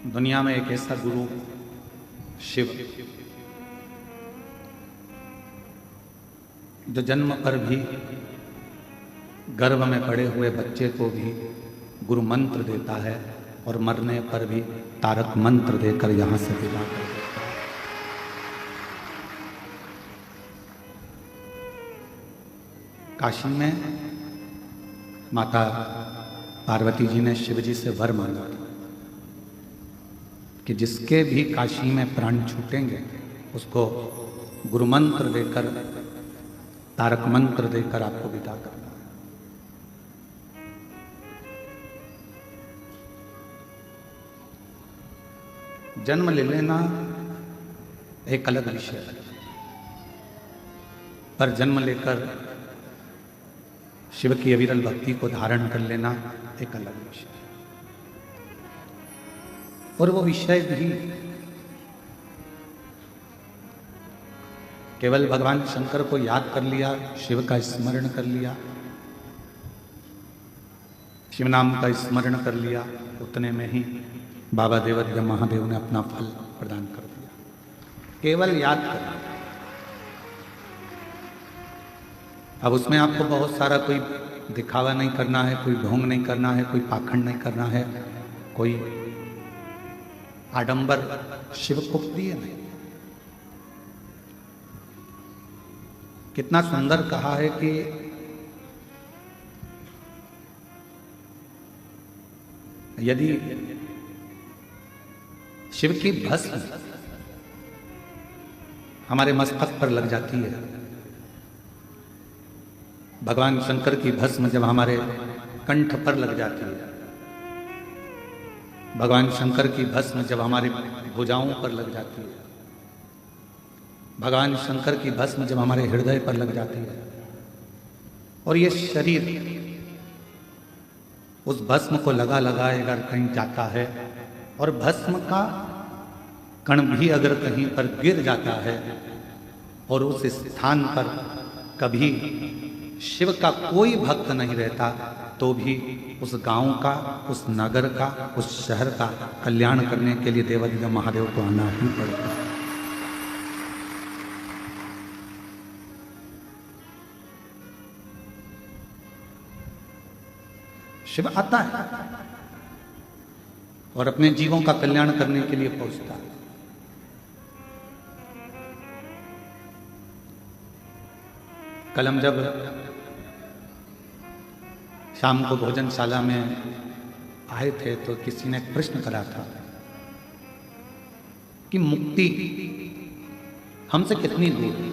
दुनिया में एक ऐसा गुरु शिव जो जन्म पर भी गर्भ में पड़े हुए बच्चे को भी गुरु मंत्र देता है और मरने पर भी तारक मंत्र देकर यहां से विदा कर देता है। काशी में माता पार्वती जी ने शिव जी से वर मांगा था कि जिसके भी काशी में प्राण छूटेंगे उसको गुरु मंत्र देकर, तारक मंत्र देकर आपको विदा करना है। जन्म ले लेना एक अलग विषय है, पर जन्म लेकर शिव की अविरल भक्ति को धारण कर लेना एक अलग विषय है। और वो विषय भी केवल भगवान शंकर को याद कर लिया, शिव का स्मरण कर लिया, शिव नाम का स्मरण कर लिया, उतने में ही बाबा देवद्य महादेव ने अपना फल प्रदान कर दिया। केवल याद कर लिया। अब उसमें आपको बहुत सारा कोई दिखावा नहीं करना है, कोई ढोंग नहीं करना है, कोई पाखंड नहीं करना है, कोई आडंबर शिव को प्रिय नहीं। कितना सुंदर कहा है कि यदि शिव की भस्म हमारे मस्तक पर लग जाती है, भगवान शंकर की भस्म जब हमारे कंठ पर लग जाती है, भगवान शंकर की भस्म जब हमारी भुजाओं पर लग जाती है, भगवान शंकर की भस्म जब हमारे हृदय पर लग जाती है, और ये शरीर उस भस्म को लगा लगाए अगर कहीं जाता है और भस्म का कण भी अगर कहीं पर गिर जाता है और उस स्थान पर कभी शिव का कोई भक्त नहीं रहता, तो भी उस गांव का, उस नगर का, उस शहर का कल्याण करने के लिए देवादिदेव महादेव को आना ही पड़ता है। शिव आता है और अपने जीवों का कल्याण करने के लिए पहुंचता है। कल हम जब शाम को भोजनशाला में आए थे तो किसी ने प्रश्न करा था कि मुक्ति हमसे कितनी दूर है।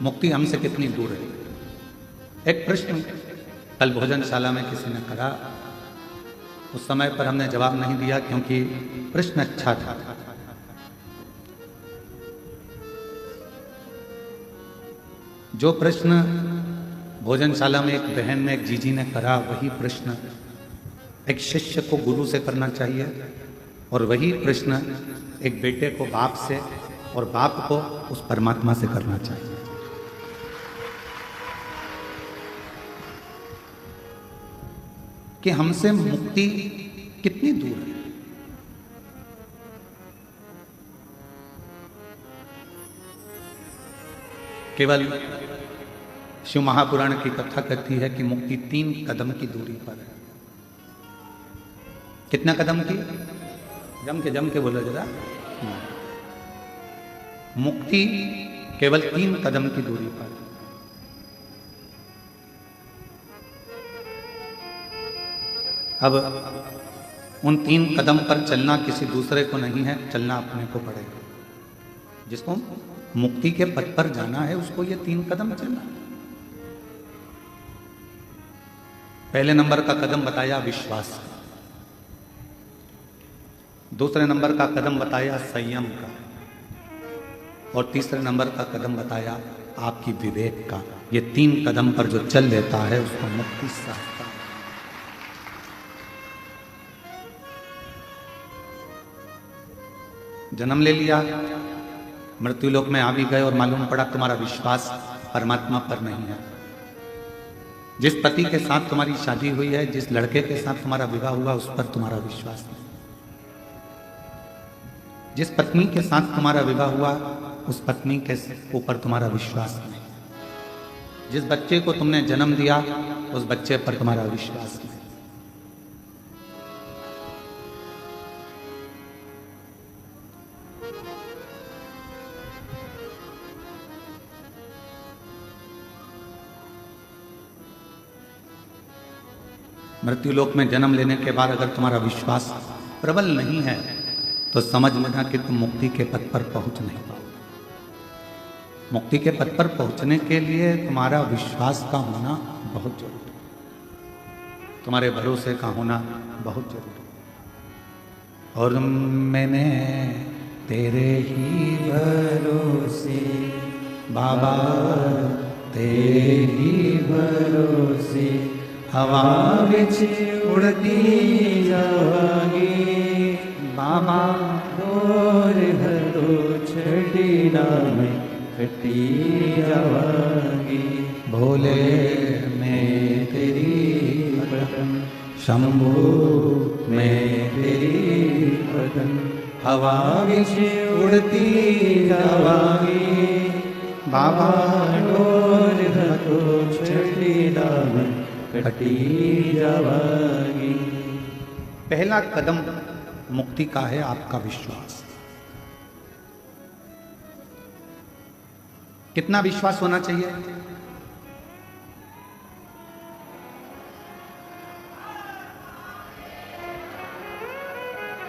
मुक्ति हमसे कितनी दूर है, एक प्रश्न कल भोजनशाला में किसी ने करा। उस समय पर हमने जवाब नहीं दिया क्योंकि प्रश्न अच्छा था। जो प्रश्न भोजनशाला में एक बहन ने, एक जीजी ने करा, वही प्रश्न एक शिष्य को गुरु से करना चाहिए, और वही प्रश्न एक बेटे को बाप से और बाप को उस परमात्मा से करना चाहिए। कि हमसे मुक्ति कितनी दूर है। केवल शिव महापुराण की कथा कहती है कि मुक्ति 3 कदम की दूरी पर है। कितना कदम की? जम के बोलो जरा। मुक्ति केवल 3 कदम की दूरी पर है। अब उन 3 कदम पर चलना किसी दूसरे को नहीं है, चलना अपने को पड़ेगा। जिसको मुक्ति के पथ पर जाना है उसको ये 3 कदम चलना। पहले नंबर का कदम बताया विश्वास, दूसरे नंबर का कदम बताया संयम का, और तीसरे नंबर का कदम बताया आपकी विवेक का। ये 3 कदम पर जो चल लेता है उसको मुक्ति सहजता। जन्म ले लिया, मृत्युलोक में आ भी गए और मालूम पड़ा तुम्हारा विश्वास परमात्मा पर नहीं है। जिस पति के साथ तुम्हारी शादी हुई है, जिस लड़के के साथ तुम्हारा विवाह हुआ, उस पर तुम्हारा विश्वास नहीं। जिस पत्नी के साथ तुम्हारा विवाह हुआ, उस पत्नी के ऊपर तुम्हारा विश्वास नहीं। जिस बच्चे को तुमने जन्म दिया, उस बच्चे पर तुम्हारा विश्वास नहीं। मृत्युलोक में जन्म लेने के बाद अगर तुम्हारा विश्वास प्रबल नहीं है तो समझ लेना कि तुम मुक्ति के पथ पर पहुंच नहीं पाओ। मुक्ति के पथ पर पहुंचने के लिए तुम्हारा विश्वास का होना बहुत जरूरी है, तुम्हारे भरोसे का होना बहुत जरूरी है। और मैंने तेरे ही भरोसे बाबा, तेरे ही भरोसे हवा विच उड़ती जावांगी बाबा, और घरो छड़ी ना मैं कटी जावांगी। भोले मैं तेरी भगन, शंभू मैं तेरी भगन, हवा विच उड़ती जावांगी बाबा, और घरो छड़ी ना मैं कटी जावांगी। पहला कदम मुक्ति का है आपका विश्वास। कितना विश्वास होना चाहिए?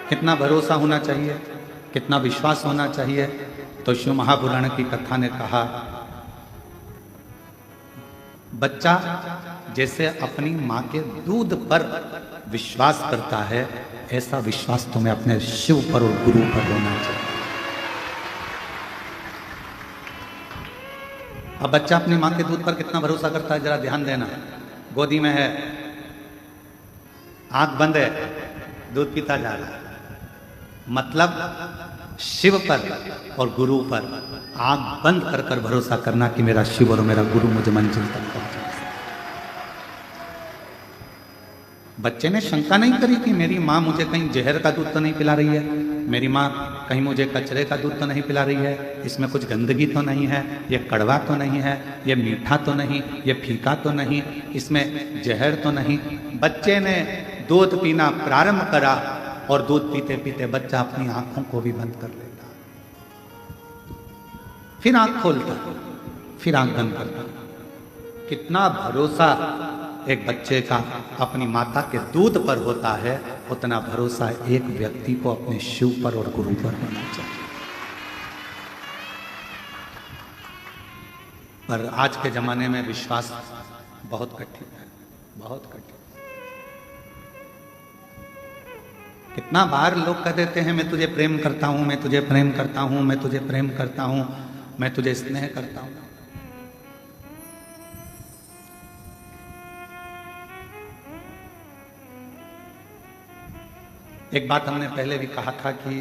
कितना भरोसा होना चाहिए? कितना विश्वास होना चाहिए? तो शिव महापुराण की कथा ने कहा, बच्चा जैसे अपनी मां के दूध पर विश्वास करता है, ऐसा विश्वास तुम्हें अपने शिव पर और गुरु पर होना चाहिए। अब बच्चा अपनी मां के दूध पर कितना भरोसा करता है, जरा ध्यान देना। गोदी में है, आंख बंद है, दूध पीता जा रहा है, मतलब शिव पर और गुरु पर आंख बंद कर कर भरोसा करना कि मेरा शिव और मेरा गुरु मुझे मंजिल तक पहुंचा। बच्चे ने शंका नहीं करी कि मेरी माँ मुझे कहीं जहर का दूध तो नहीं पिला रही है, मेरी माँ कहीं मुझे कचरे का दूध तो नहीं पिला रही है, इसमें कुछ गंदगी तो नहीं है, ये कड़वा तो नहीं है, ये मीठा तो नहीं, ये फीका तो नहीं, इसमें जहर तो नहीं। बच्चे ने दूध पीना प्रारंभ करा और दूध पीते पीते बच्चा अपनी आंखों को भी बंद कर लेता, फिर आंख खोलता, फिर आंख बंद करता। कितना भरोसा एक बच्चे का अपनी माता के दूध पर होता है, उतना भरोसा एक व्यक्ति को अपने शिव पर और गुरु पर होना चाहिए। पर आज के जमाने में विश्वास बहुत कठिन है, बहुत कठिन। कितना बार लोग कह देते हैं मैं तुझे प्रेम करता हूं, मैं तुझे प्रेम करता हूं, मैं तुझे प्रेम करता हूं, मैं तुझे स्नेह करता हूं। एक बात हमने पहले भी कहा था कि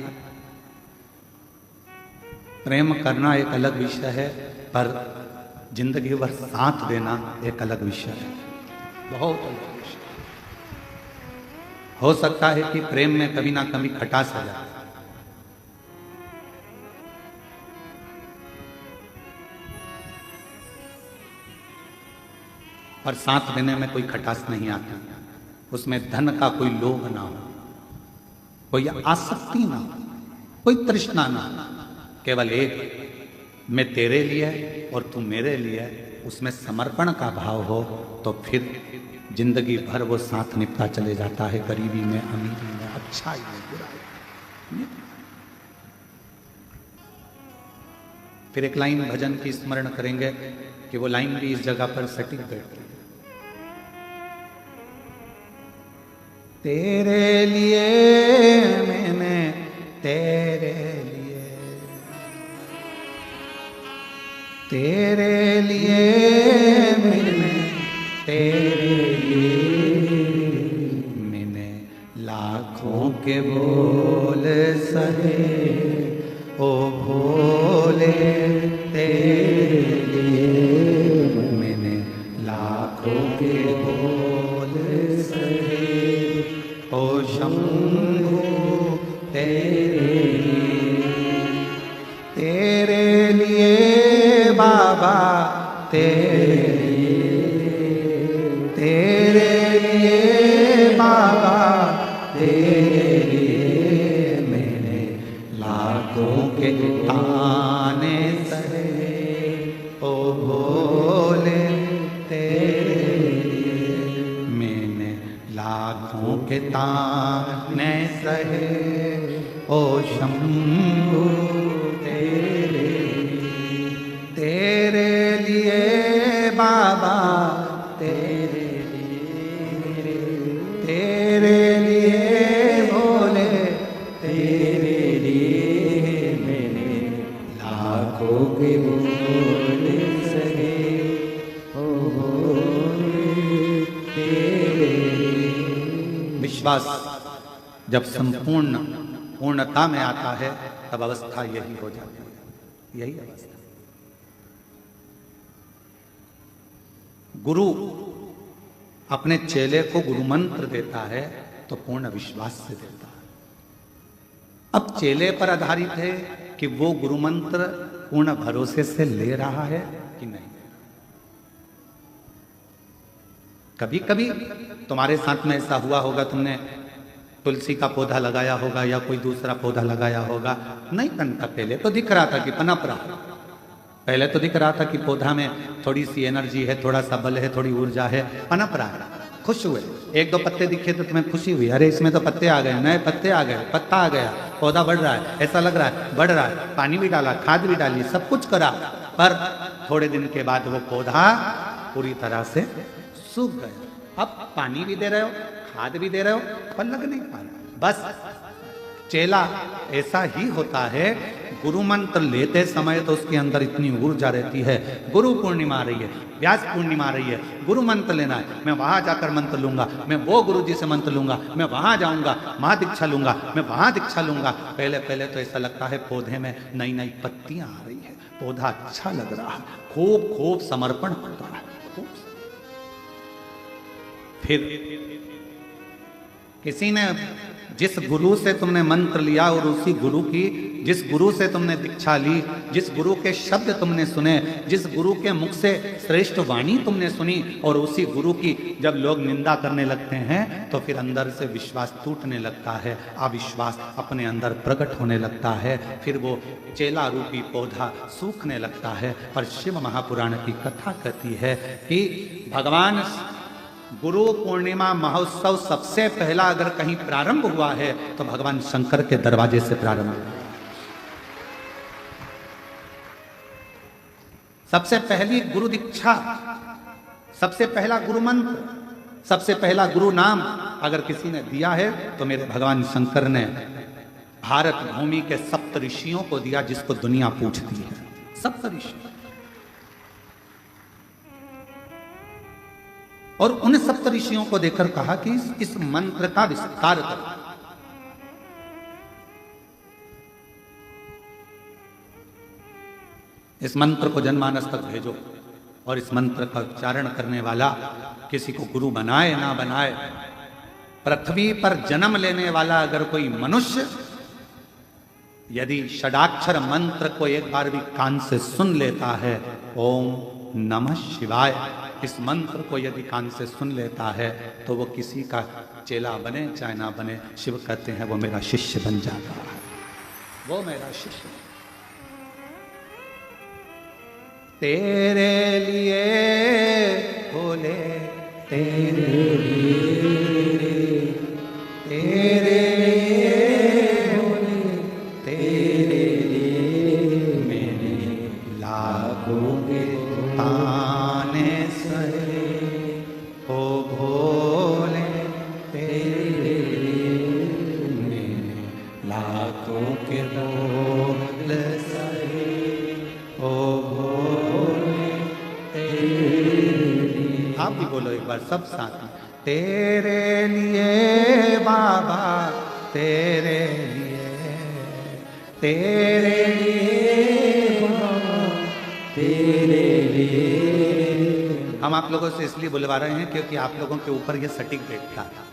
प्रेम करना एक अलग विषय है, पर जिंदगी भर साथ देना एक अलग विषय है, बहुत अलग विषय। हो सकता है कि प्रेम में कभी ना कभी खटास आ जाए, पर साथ देने में कोई खटास नहीं आती। उसमें धन का कोई लोभ ना हो, कोई आसक्ति ना हो, कोई तृष्णा ना हो, केवल एक मैं तेरे लिए और तू मेरे लिए, उसमें समर्पण का भाव हो तो फिर जिंदगी भर वो साथ निपटा चले जाता है, गरीबी में, अमीरी में, अच्छाई में, बुराई में। फिर एक लाइन भजन की स्मरण करेंगे कि वो लाइन भी इस जगह पर सटीक बैठती है। तेरे लिए मैंने, तेरे लिए, तेरे लिए मैंने, तेरे लिए मैंने लाखों के बोल सहे ओ भोले तेरे लिए मैंने लाखों के बोल सहे। ओ शंभू तेरे लिए बाबा तेरे लिए बाबा तेरे लिए मैंने लाखों के ताने सहे। ओ भोले तेरे लिए मैंने लाखों के ताने सहे। ओ शंभू तेरे लिए बाबा तेरे लिए भोले तेरे लिए मैंने लाखों के बोल सके। ओ भोले तेरे विश्वास जब संपूर्ण पूर्णता में आता है तब अवस्था यही हो जाती है, यही अवस्था। गुरु अपने चेले को गुरु मंत्र देता है तो पूर्ण विश्वास से देता है। अब चेले पर आधारित है कि वो गुरु मंत्र पूर्ण भरोसे से ले रहा है कि नहीं। कभी कभी तुम्हारे साथ में ऐसा हुआ होगा, तुमने तुलसी का पौधा लगाया होगा या कोई दूसरा पौधा लगाया होगा, नहीं पनता, पहले तो दिख रहा था कि पनप रहा, पहले तो दिख रहा था कि पौधा में थोड़ी सी एनर्जी है, थोड़ा सा बल है, थोड़ी ऊर्जा है, पनप रहा है, खुश हुए। एक दो पत्ते दिखे तो तुम्हें खुशी हुई, अरे इसमें तो पत्ते आ गए, नए पत्ते आ गए, पत्ता आ गया, पौधा बढ़ रहा है, ऐसा लग रहा है बढ़ रहा है, पानी भी डाला, खाद भी डाली, सब कुछ करा, पर थोड़े दिन के बाद वो पौधा पूरी तरह से सूख गया। अब पानी भी दे रहे हो, खाद भी दे रहे हो, पर लग नहीं पा रहा। बस चेला ऐसा ही होता है, गुरु मंत्र लेते समय तो उसके अंदर इतनी ऊर्जा रहती है। गुरु पूर्णिमा आ रही है, व्यास पूर्णिमा आ रही है, गुरु मंत्र लेना है, मैं वहां जाकर मंत्र लूंगा, मैं वो गुरु जी से मंत्र लूंगा, मैं वहां जाऊंगा, वहां दीक्षा लूंगा, मैं वहां दीक्षा लूंगा। पहले पहले तो ऐसा लगता है पौधे में नई नई पत्तियां आ रही है, पौधा अच्छा लग रहा है, खूब खूब समर्पण होता है। फिर किसी ने, जिस गुरु से तुमने मंत्र लिया और उसी गुरु की, जिस गुरु से तुमने दीक्षा ली, जिस गुरु के शब्द तुमने सुने, जिस गुरु के मुख से श्रेष्ठ वाणी तुमने सुनी, और उसी गुरु की जब लोग निंदा करने लगते हैं तो फिर अंदर से विश्वास टूटने लगता है, अविश्वास अपने अंदर प्रकट होने लगता है, फिर वो चेला रूपी पौधा सूखने लगता है। पर शिव महापुराण की कथा कहती है कि भगवान गुरु पूर्णिमा महोत्सव सबसे पहला अगर कहीं प्रारंभ हुआ है तो भगवान शंकर के दरवाजे से प्रारंभ हुआ। सबसे पहली गुरु दीक्षा, सबसे पहला गुरु मंत्र, सबसे पहला गुरु नाम अगर किसी ने दिया है तो मेरे भगवान शंकर ने भारत भूमि के सप्त ऋषियों को दिया, जिसको दुनिया पूछती है, सप्त ऋषि। और उन सप्त ऋषियों को देखकर कहा कि इस मंत्र का विस्तार करो। इस मंत्र को जनमानस तक भेजो, और इस मंत्र का उच्चारण करने वाला किसी को गुरु बनाए ना बनाए, पृथ्वी पर जन्म लेने वाला अगर कोई मनुष्य यदि षडाक्षर मंत्र को एक बार भी कान से सुन लेता है, ओम नमः शिवाय, इस मंत्र को यदि कान से सुन लेता है तो वो किसी का चेला बने चाहे ना बने, शिव कहते हैं वो मेरा शिष्य बन जाता है, वो मेरा शिष्य। तेरे लिए बोले, तेरे लिए, तेरे लिए बोले, तेरे लिए मैंने लाखों के ताने सहे। ओ भोले तेरे लिए मैंने लाखों के बोल सहे। ओ भोले तेरे लिए, आप भी बोलो एक बार सब साथ में, तेरे लिए बाबा, तेरे लिए, तेरे लिए तेरे लिए। हम आप लोगों से इसलिए बुलवा रहे हैं क्योंकि आप लोगों के ऊपर ये सटीक बैठता है।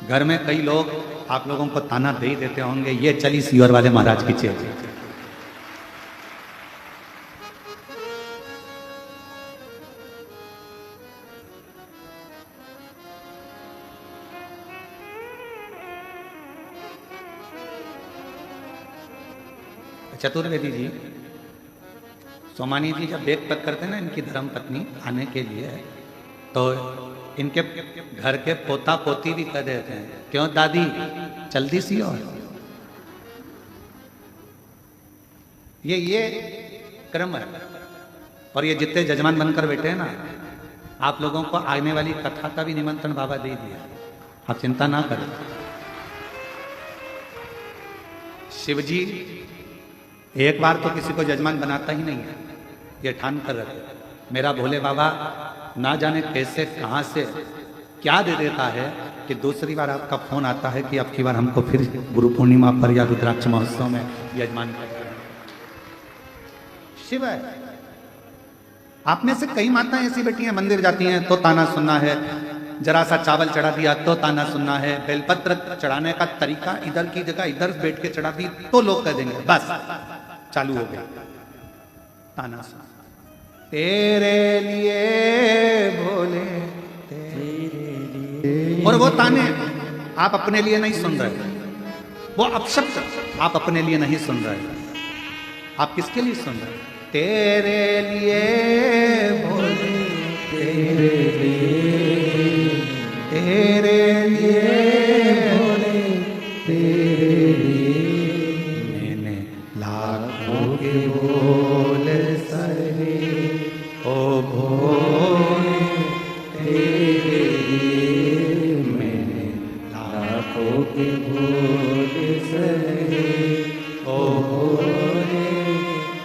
घर में कई लोग आप लोगों को ताना दे ही देते होंगे, ये चली सीवर वाले महाराज की चेल। चतुर्वेदी जी, सोमानी जी जब बेग पक करते हैं ना इनकी धर्म पत्नी आने के लिए, तो इनके घर के पोता पोती भी कह देते हैं, क्यों दादी जल्दी सी। और ये क्रम है। और ये जितने जजमान बनकर बैठे हैं ना, आप लोगों को आने वाली कथा का भी निमंत्रण बाबा दे दिया, आप चिंता ना करें। शिव जी एक बार तो किसी को जजमान बनाता ही नहीं है, ये ठान कर रखे। मेरा भोले बाबा ना जाने कैसे कहां से क्या दे देता है कि दूसरी बार आपका फोन आता है कि अब की बार हमको फिर गुरु पूर्णिमा पर या रुद्राक्ष महोत्सव में यजमान करना है। शिव है। आप में से कई माताएं ऐसी बैठी हैं, मंदिर जाती हैं तो ताना सुनना है, जरा सा चावल चढ़ा दिया तो ताना सुनना है, बेलपत्र चढ़ाने का तरीका इधर की जगह इधर बैठ के चढ़ा दी तो लोग कह देंगे बस चालू हो गया ताना सुना। तेरे लिए भोले तेरे लिए। और वो ताने आप अपने लिए नहीं सुन रहे, वो अपशब्द आप अपने लिए नहीं सुन रहे, आप किसके लिए सुन रहे? तेरे लिए भोले तेरे लिए, तेरे लिए भोले तेरे लिए। मैंने लाखों के बोले सहे ओ भोले तेरे लिए, मैंने लाखों के बोले सहे ओ भोले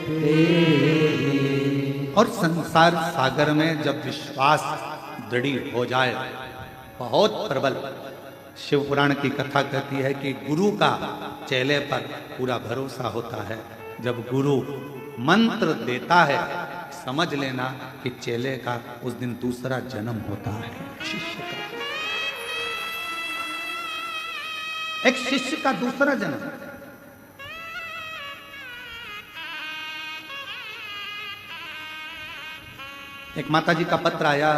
तेरे लिए। और संसार सागर में जब विश्वास दृढ़ हो जाए, बहुत प्रबल, शिव पुराण की कथा कहती है कि गुरु का चेले पर पूरा भरोसा होता है। जब गुरु मंत्र देता है समझ लेना कि चेले का उस दिन दूसरा जन्म होता है। शिष्य का, एक शिष्य का दूसरा जन्म। एक माता जी का पत्र आया,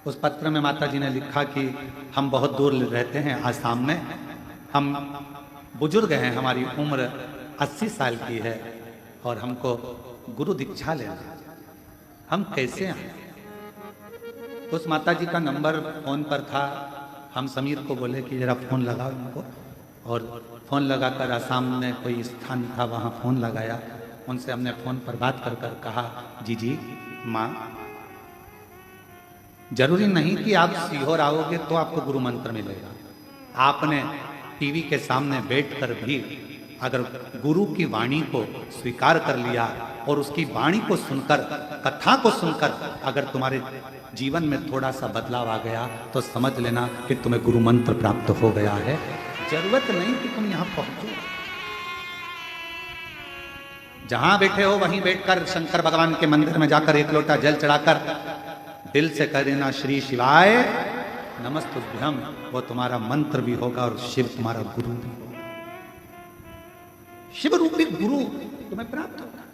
उस पत्र में माता जी ने लिखा कि हम बहुत दूर रहते हैं आसाम में, हम बुजुर्ग हैं, हमारी उम्र 80 साल की है और हमको गुरु दीक्षा लेना, हम कैसे आए? उस माता जी का नंबर फोन पर था। हम समीर को बोले कि जरा फोन लगाओ इनको, और फोन लगाकर आसाम में कोई स्थान था वहाँ फोन लगाया। उनसे हमने फोन पर बात कर कर कहा, जी माँ, जरूरी नहीं कि आप सीहोर आओगे तो आपको गुरु मंत्र मिलेगा। आपने टीवी के सामने बैठकर भी अगर गुरु की वाणी को स्वीकार कर लिया और उसकी वाणी को सुनकर, कथा को सुनकर अगर तुम्हारे जीवन में थोड़ा सा बदलाव आ गया तो समझ लेना कि तुम्हें गुरु मंत्र प्राप्त हो गया है। जरूरत नहीं कि तुम यहां पहुंचो, जहां बैठे हो वहीं बैठकर शंकर भगवान के मंदिर में जाकर एक लोटा जल चढ़ाकर दिल से कह देना श्री शिवाय नमस्तुभ्यम, वो तुम्हारा मंत्र भी होगा और शिव तुम्हारा गुरु भी होगा। शिव रूपी गुरु तुम्हें प्राप्त होगा।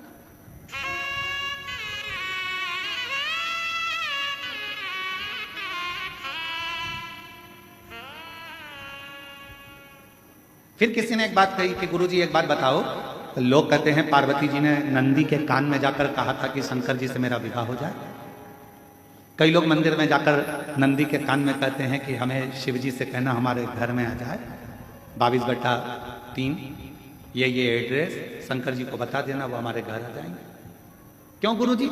फिर किसी ने एक बात कही कि गुरुजी एक बात बताओ, तो लोग कहते हैं पार्वती जी ने नंदी के कान में जाकर कहा था कि शंकर जी से मेरा विवाह हो जाए। कई लोग मंदिर में जाकर नंदी के कान में कहते हैं कि हमें शिव जी से कहना हमारे घर में आ जाए, 22/3 ये एड्रेस शंकर जी को बता देना, वो हमारे घर आ जाएंगे। क्यों गुरुजी?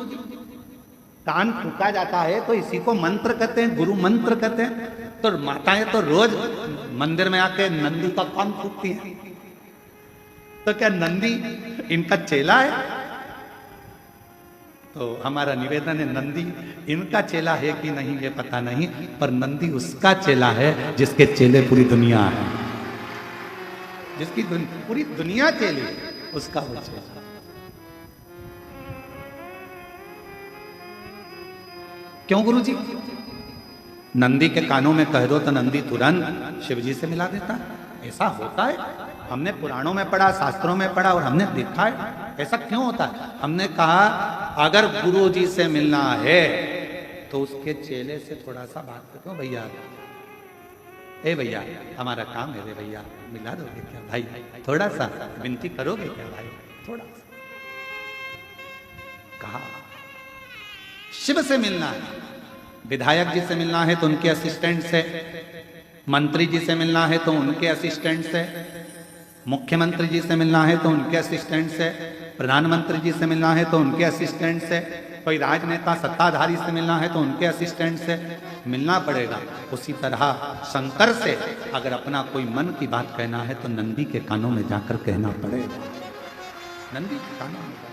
कान फूका जाता है तो इसी को मंत्र कहते हैं, गुरु मंत्र कहते हैं। तो माताएं तो रोज मंदिर में आके नंदी का कान फूकती हैं, तो क्या नंदी इनका चेला है? तो हमारा निवेदन है, नंदी इनका चेला है कि नहीं ये पता नहीं, पर नंदी उसका चेला है जिसके चेले पूरी दुनिया है। जिसकी पूरी दुनिया चली उसका वो चेला। क्यों गुरुजी? नंदी के कानों में कह दो तो नंदी तुरंत शिव जी से मिला देता है। ऐसा होता है, हमने पुराणों में पढ़ा, शास्त्रों में पढ़ा और हमने देखा है। ऐसा क्यों होता है? हमने कहा अगर गुरु जी से मिलना है तो उसके चेले से थोड़ा सा बात करो, भैया ए भैया हमारा काम है रे भैया, मिला दोगे क्या भाई? थोड़ा सा विनती करोगे क्या भाई? थोड़ा सा। कहा शिव से मिलना है, विधायक जी से मिलना है तो उनके असिस्टेंट से, मंत्री जी से मिलना है तो उनके असिस्टेंट से, मुख्यमंत्री जी से मिलना है तो उनके असिस्टेंट से, प्रधानमंत्री जी से मिलना है तो उनके असिस्टेंट से, कोई राजनेता सत्ताधारी से मिलना है तो उनके असिस्टेंट से मिलना पड़ेगा। उसी तरह शंकर से अगर अपना कोई मन की बात कहना है तो नंदी के कानों में जाकर कहना पड़ेगा। नंदी के कानों में जाकर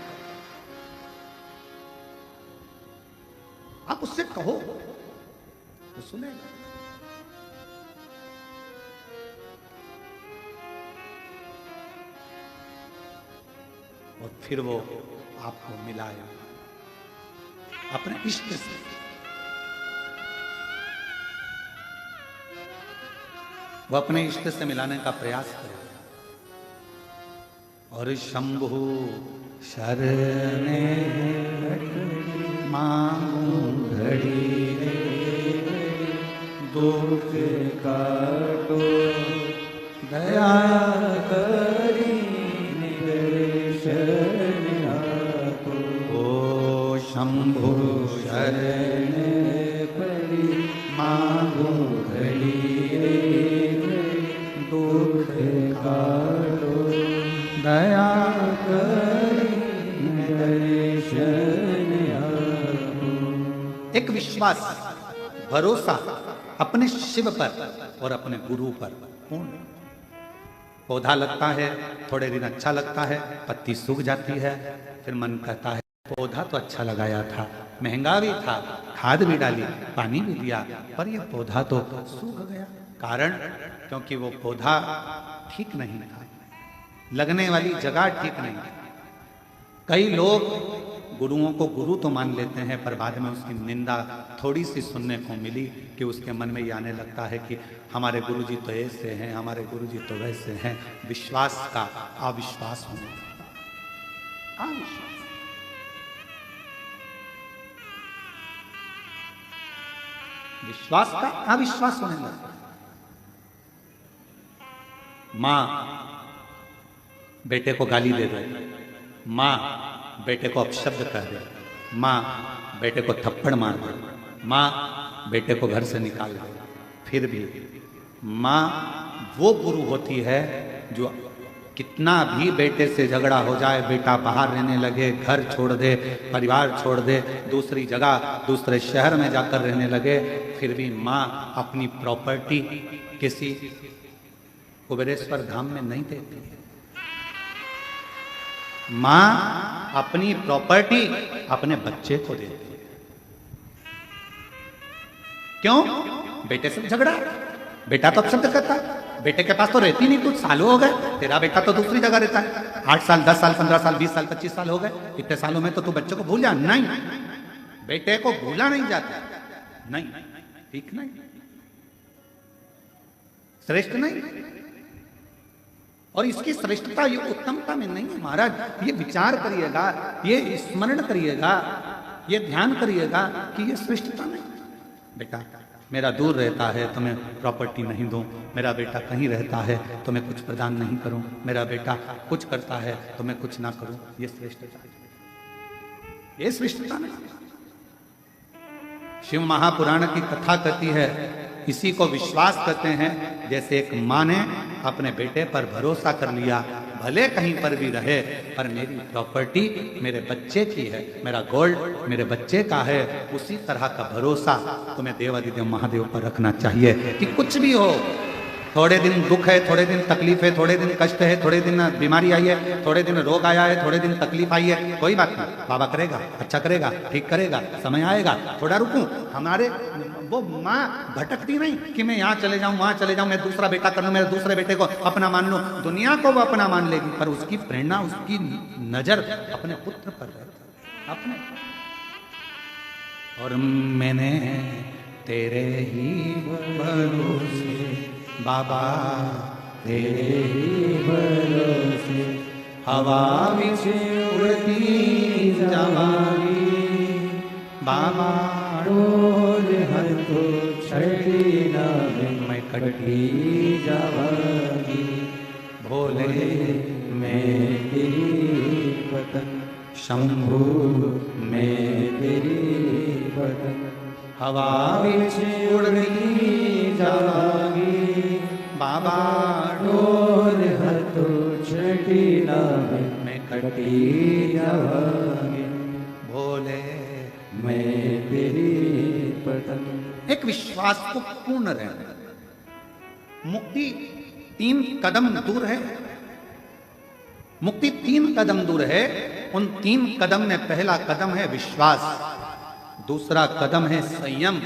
आप उससे कहो वो सुनेगा। और फिर वो आपको मिलाया अपने इष्ट से। वो अपने इष्ट से मिलाने का प्रयास करेगा। और शंभु शरणे मांगू घड़ी दुख काटो दया करी निर्शरण आपो। ओ शंभु शरण परी मांगू घड़ी दुख काटो दया करी निर्शरण आपो। एक विश्वास, भरोसा अपने शिव पर और अपने गुरु पर पूर्ण। पौधा लगता है, थोड़े दिन अच्छा लगता है, पत्ती सूख जाती है, फिर मन कहता है पौधा तो अच्छा लगाया था, महंगा भी था, खाद भी डाली, पानी भी दिया, पर यह पौधा तो सूख गया। कारण क्योंकि वो पौधा ठीक नहीं था, लगने वाली जगह ठीक नहीं थी। कई लोग गुरुओं को गुरु तो मान लेते हैं, पर बाद में उसकी निंदा थोड़ी सी सुनने को मिली कि उसके मन में ये आने लगता है कि हमारे गुरुजी तो ऐसे हैं, हमारे गुरुजी तो वैसे हैं। विश्वास का अविश्वास होने लगता, अविश्वास। विश्वास का अविश्वास होने लगता। मां बेटे को गाली दे दे, मां बेटे को अपशब्द कह दे, मां बेटे को थप्पड़ मार दे, मां बेटे को घर से निकाल दे, फिर भी मां वो गुरु होती है जो कितना भी बेटे से झगड़ा हो जाए, बेटा बाहर रहने लगे, घर छोड़ दे, परिवार छोड़ दे, दूसरी जगह दूसरे शहर में जाकर रहने लगे, फिर भी मां अपनी प्रॉपर्टी किसी कुबेरेश्वर धाम में नहीं देती है। मां अपनी प्रॉपर्टी अपने बच्चे को देती है। क्यों? बेटे से झगड़ा, बेटा तो अपशब्द करता है, बेटे के पास तो रहती नहीं, कुछ सालों हो गए, तेरा बेटा तो दूसरी जगह रहता है, 8 साल 10 साल 15 साल 20 साल 25 साल हो गए, इतने सालों में तो तू बच्चे को भूल जा। नहीं, बेटे को भूला नहीं जाता, नहीं, ठीक नहीं, श्रेष्ठ नहीं। और इसकी श्रेष्ठता ये उत्तमता में नहीं है महाराज। ये विचार करिएगा, ये स्मरण करिएगा, ये ध्यान करिएगा कि ये श्रेष्ठता नहीं। बेटा मेरा दूर रहता है तो मैं प्रॉपर्टी नहीं दूं, मेरा बेटा कहीं रहता है तो मैं कुछ प्रदान नहीं करूं, मेरा बेटा कुछ करता है तो मैं कुछ ना करूं, ये श्रेष्ठता, ये श्रेष्ठता नहीं। शिव महापुराण की कथा कहती है, इसी को विश्वास कहते हैं। जैसे एक माँ ने अपने बेटे पर भरोसा कर लिया, भले कहीं पर भी रहे, पर मेरी प्रॉपर्टी मेरे बच्चे की है, मेरा गोल्ड मेरे बच्चे का है, उसी तरह का भरोसा तुम्हें देवाधिदेव महादेव पर रखना चाहिए कि कुछ भी हो, थोड़े दिन दुख है, थोड़े दिन तकलीफ है, थोड़े दिन कष्ट है, थोड़े दिन बीमारी आई है, थोड़े दिन रोग आया है, थोड़े दिन तकलीफ आई है, कोई बात नहीं, बाबा करेगा, अच्छा करेगा, ठीक करेगा, समय आएगा, थोड़ा रुकूं। हमारे वो माँ भटकती नहीं कि मैं यहाँ चले जाऊं, वहां चले जाऊं, मैं दूसरा बेटा कर लूं, मेरे दूसरे बेटे को अपना मान लूं। दुनिया को वो अपना मान लेगी, पर उसकी प्रेरणा, उसकी नजर अपने पुत्र पर रहती, अपने। और मैंने तेरे ही भरोसे बाबा, तेरे ही भरोसे हवा विच उड़ती जवानी बाबा, डोर हर तो छड़ी ना मैं कटी जवानी, भोले मैं तेरी पतन, शंभु मैं तेरी पतन, हवा विच उड़ती जागी बाबा, डोर हतो छठी ना मैं कटी जागी, भोले मैं तेरी पतन। एक विश्वास को पूर्ण रहना। मुक्ति 3 कदम दूर है, मुक्ति 3 कदम दूर है। उन 3 कदम में पहला कदम है विश्वास, दूसरा कदम है संयम।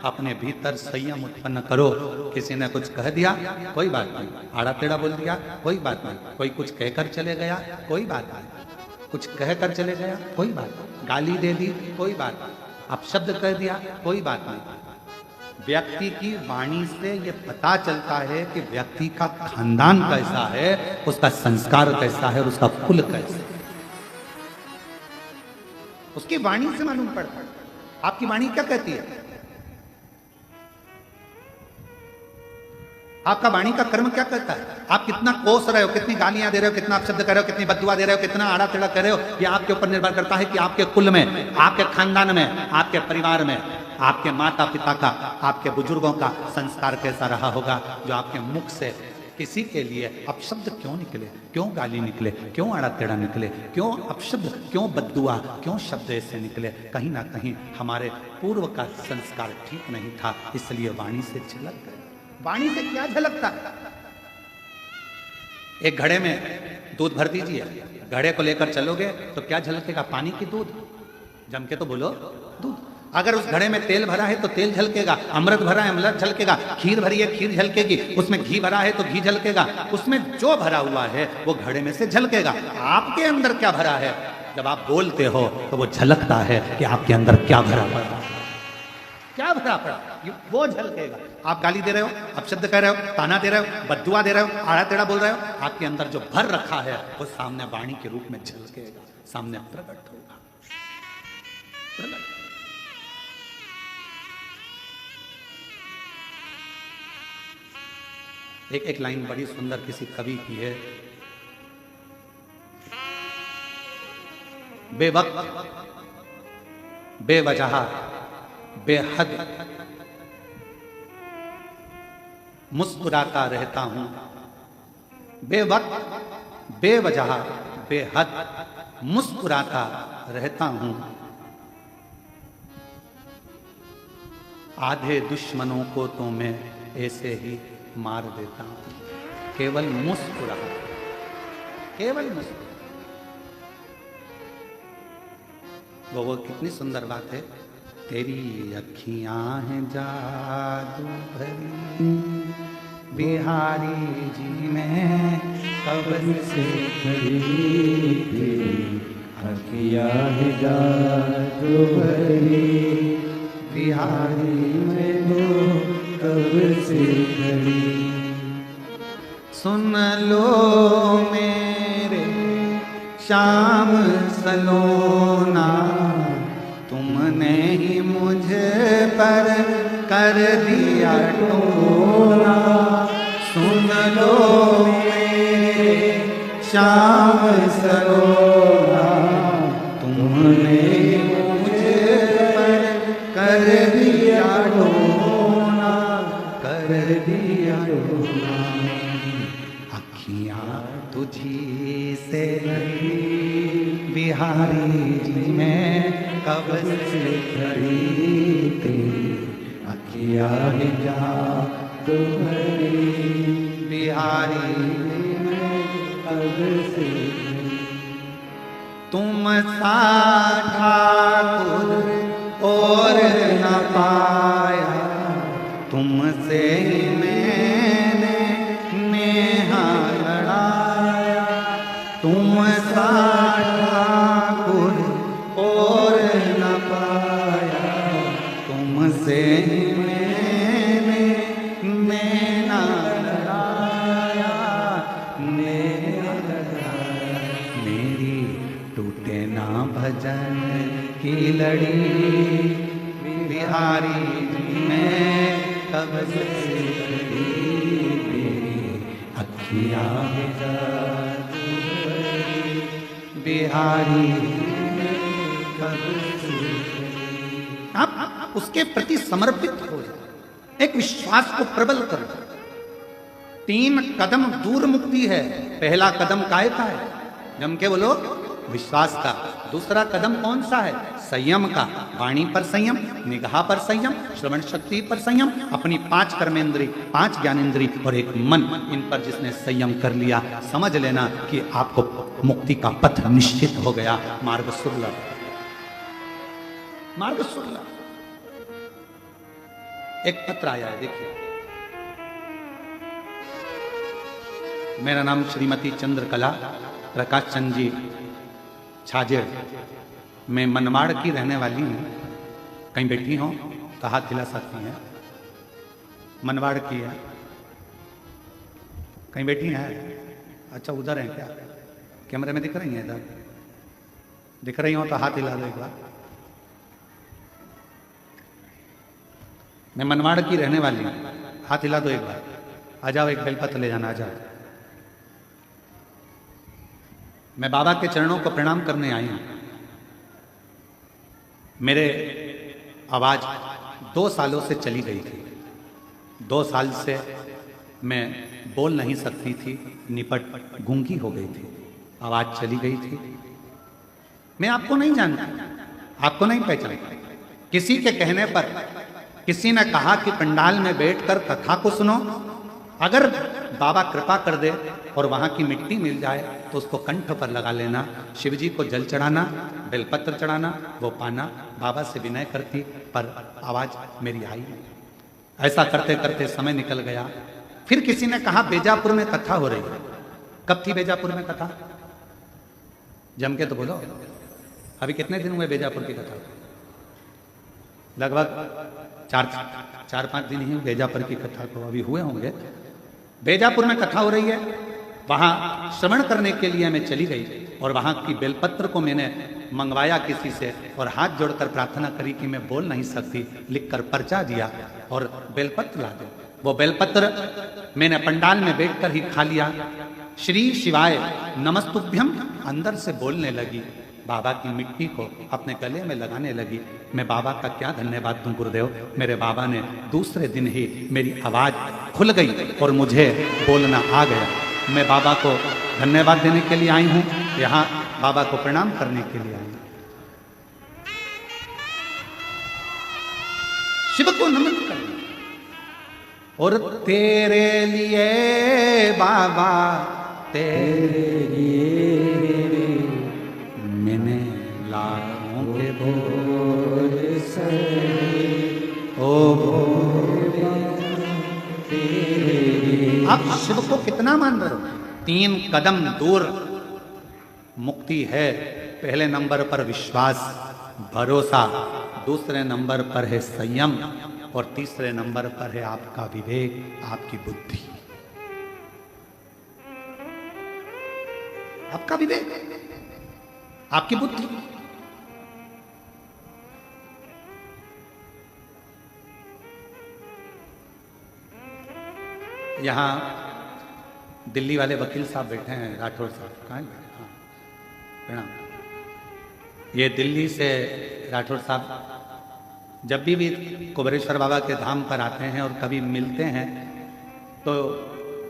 अपने भीतर संयम उत्पन्न करो। किसी ने कुछ कह दिया, कोई बात नहीं, आड़ा टेढ़ा बोल दिया, कोई बात नहीं, कोई कुछ कहकर चले गया, कोई बात नहीं, कुछ कहकर चले गया, कोई बात नहीं, गाली दे दी, कोई बात नहीं, अपशब्द कह दिया, कोई बात नहीं। व्यक्ति की वाणी से ये पता चलता है कि व्यक्ति का खानदान कैसा है, उसका संस्कार कैसा है और उसका कुल कैसा है, उसकी वाणी से मालूम पड़ता है। आपकी वाणी क्या कहती है, आपका वाणी का कर्म क्या करता है, आप कितना कोस रहे हो, कितनी गालियां दे रहे हो, कितना अपशब्द कर रहे हो, कितनी बद्दुआ दे रहे हो, कितना आड़ा टेढ़ा कर रहे हो, यह आपके ऊपर निर्भर करता है कि आपके कुल में, आपके खानदान में, आपके परिवार में, आपके माता पिता का, आपके बुजुर्गों का संस्कार कैसा रहा होगा, जो आपके मुख से किसी के लिए अपशब्द क्यों निकले, क्यों गाली निकले, क्यों आड़ा टेढ़ा निकले, क्यों अपशब्द, क्यों बद्दुआ, क्यों शब्द ऐसे निकले। कहीं ना कहीं हमारे पूर्व का संस्कार ठीक नहीं था, इसलिए वाणी से झलक गए। वाणी से क्या झलकता है, एक घड़े में दूध भर दीजिए, घड़े को लेकर चलोगे तो क्या झलकेगा, पानी की दूध, जम के तो बोलो दूध। अगर उस घड़े में तेल भरा है तो तेल झलकेगा, अमृत भरा है अमृत झलकेगा, खीर भरी है खीर झलकेगी, उसमें घी भरा है तो घी झलकेगा, उसमें जो भरा हुआ है वो घड़े में से झलकेगा। आपके अंदर क्या भरा है, जब आप बोलते हो तो वो झलकता है कि आपके अंदर क्या भरा पड़ा, क्या भरा पड़ा, वो झलकेगा। आप गाली दे रहे हो, अपशब्द कह रहे हो, ताना दे रहे हो, बद्दुआ दे रहे हो, आड़ा टेढ़ा बोल रहे हो, आपके अंदर जो भर रखा है वो सामने वाणी के रूप में झलकेगा, सामने प्रकट होगा, प्रकट। एक लाइन बड़ी सुंदर किसी कवि की है, बेवक्त बेवजह बेहद मुस्कुराता रहता हूं, बेवक्त बेवजह बेहद मुस्कुराता रहता हूं, आधे दुश्मनों को तो मैं ऐसे ही मार देता हूं, केवल मुस्कुरा, केवल मुस्कुरा। वो कितनी सुंदर बात है, तेरी अखियां हैं जादू भरी, बिहारी जी में कब से खड़ी, तेरी अखियां हैं जादू भरी, बिहारी में वो कब से खड़ी। सुन लो मेरे श्याम सलोना, तुमने ही मुझे पर कर दिया टोना, सुन लो मेरे श्याम सलोना, तुमने ही मुझे पर कर दिया टोना, कर दिया टोना। अखियाँ तुझी से लगी, बिहारी जी में कब से खड़ी, तेरी अखियाँ जा तुम्हारी। बिहारी कब से तुम सा ठाकुर और न पाया, तुमसे ही मैंने नेहा लड़ाया। तुम सा ठाकुर और न पाया, तुमसे ही मैंने नेहा लड़ाया। नेहा लड़ाया मेरी टूटे ना भजन की लड़ी, बिहारी मैं कब से अखियाँ बिहारी कब से। आप उसके प्रति समर्पित हो जाए, एक विश्वास को प्रबल करो। 3 कदम दूर मुक्ति है। पहला कदम काय का है? जम के बोलो, विश्वास का। दूसरा कदम कौन सा है? संयम का। वाणी पर संयम, निगाह पर संयम, श्रवण शक्ति पर संयम, अपनी 5 कर्मेंद्री, 5 ज्ञानेंद्री और एक मन, इन पर जिसने संयम कर लिया, समझ लेना कि आपको मुक्ति का पथ निश्चित हो गया। मार्ग सुलभ, मार्ग सुलभ। एक पत्र आया है, देखिए। मेरा नाम श्रीमती चंद्रकला प्रकाश चंद जी छाजेड़, मैं मनमाड़ की रहने वाली हूँ। कहीं बैठी हो तो हाथ हिला सकती हैं। मनमाड़ की है। कहीं बैठी हैं? अच्छा, उधर हैं क्या? कैमरे में दिख रही हैं? इधर दिख रही हो तो हाथ हिला दो एक बार। मैं मनमाड़ की रहने वाली हूँ, हाथ हिला दो एक बार। आ जाओ, एक बेलपत्र ले जाना, आ जाओ। मैं बाबा के चरणों को प्रणाम करने आई हूं। मेरे आवाज 2 सालों से चली गई थी। 2 साल से मैं बोल नहीं सकती थी, निपट गूंगी हो गई थी, आवाज चली गई थी। मैं आपको नहीं जानता, आपको नहीं पहचानता। किसी के कहने पर किसी ने कहा कि पंडाल में बैठकर कथा को सुनो। अगर बाबा कृपा कर दे और वहां की मिट्टी मिल जाए तो उसको कंठ पर लगा लेना, शिव जी को जल चढ़ाना, बेलपत्र चढ़ाना, वो पाना। बाबा से विनय करती, पर आवाज मेरी आई नहीं। ऐसा करते करते समय निकल गया। फिर किसी ने कहा बेजापुर में कथा हो रही है। कब थी बेजापुर में कथा? जम के तो बोलो। अभी कितने दिन हुए बेजापुर की कथा? लगभग 4-5 दिन ही बेजापुर की कथा को अभी हुए होंगे। बेजापुर में कथा हो रही है, वहां श्रवण करने के लिए मैं चली गई और वहां की बेलपत्र को मैंने मंगवाया किसी से और हाथ जोड़कर प्रार्थना करी कि मैं बोल नहीं सकती, लिखकर पर्चा दिया और बेलपत्र ला दो। वो बेलपत्र मैंने पंडाल में बैठकर ही खा लिया। श्री शिवाय नमस्तुभ्यम अंदर से बोलने लगी, बाबा की मिट्टी को अपने गले में लगाने लगी। मैं बाबा का क्या धन्यवाद दूं गुरुदेव। मेरे बाबा ने दूसरे दिन ही मेरी आवाज खुल गई और मुझे बोलना आ गया। मैं बाबा को धन्यवाद देने के लिए आई हूं, यहाँ बाबा को प्रणाम करने के लिए आई हूं। शिव को नमन करना। और तेरे लिए बाबा, तेरे लिए मैंने लाखों के बोल से ओ आप शिव को कितना मान रहे हो? 3 कदम दूर मुक्ति है। पहले नंबर पर विश्वास, भरोसा, दूसरे नंबर पर है संयम और तीसरे नंबर पर है आपका विवेक, आपकी बुद्धि, आपका विवेक, आपकी बुद्धि। यहाँ दिल्ली वाले वकील साहब बैठे हैं, राठौर साहब। कहाँ हैं? हाँ, प्रणाम। ये दिल्ली से राठौर साहब जब भी कुबेरेश्वर बाबा के धाम पर आते हैं और कभी मिलते हैं तो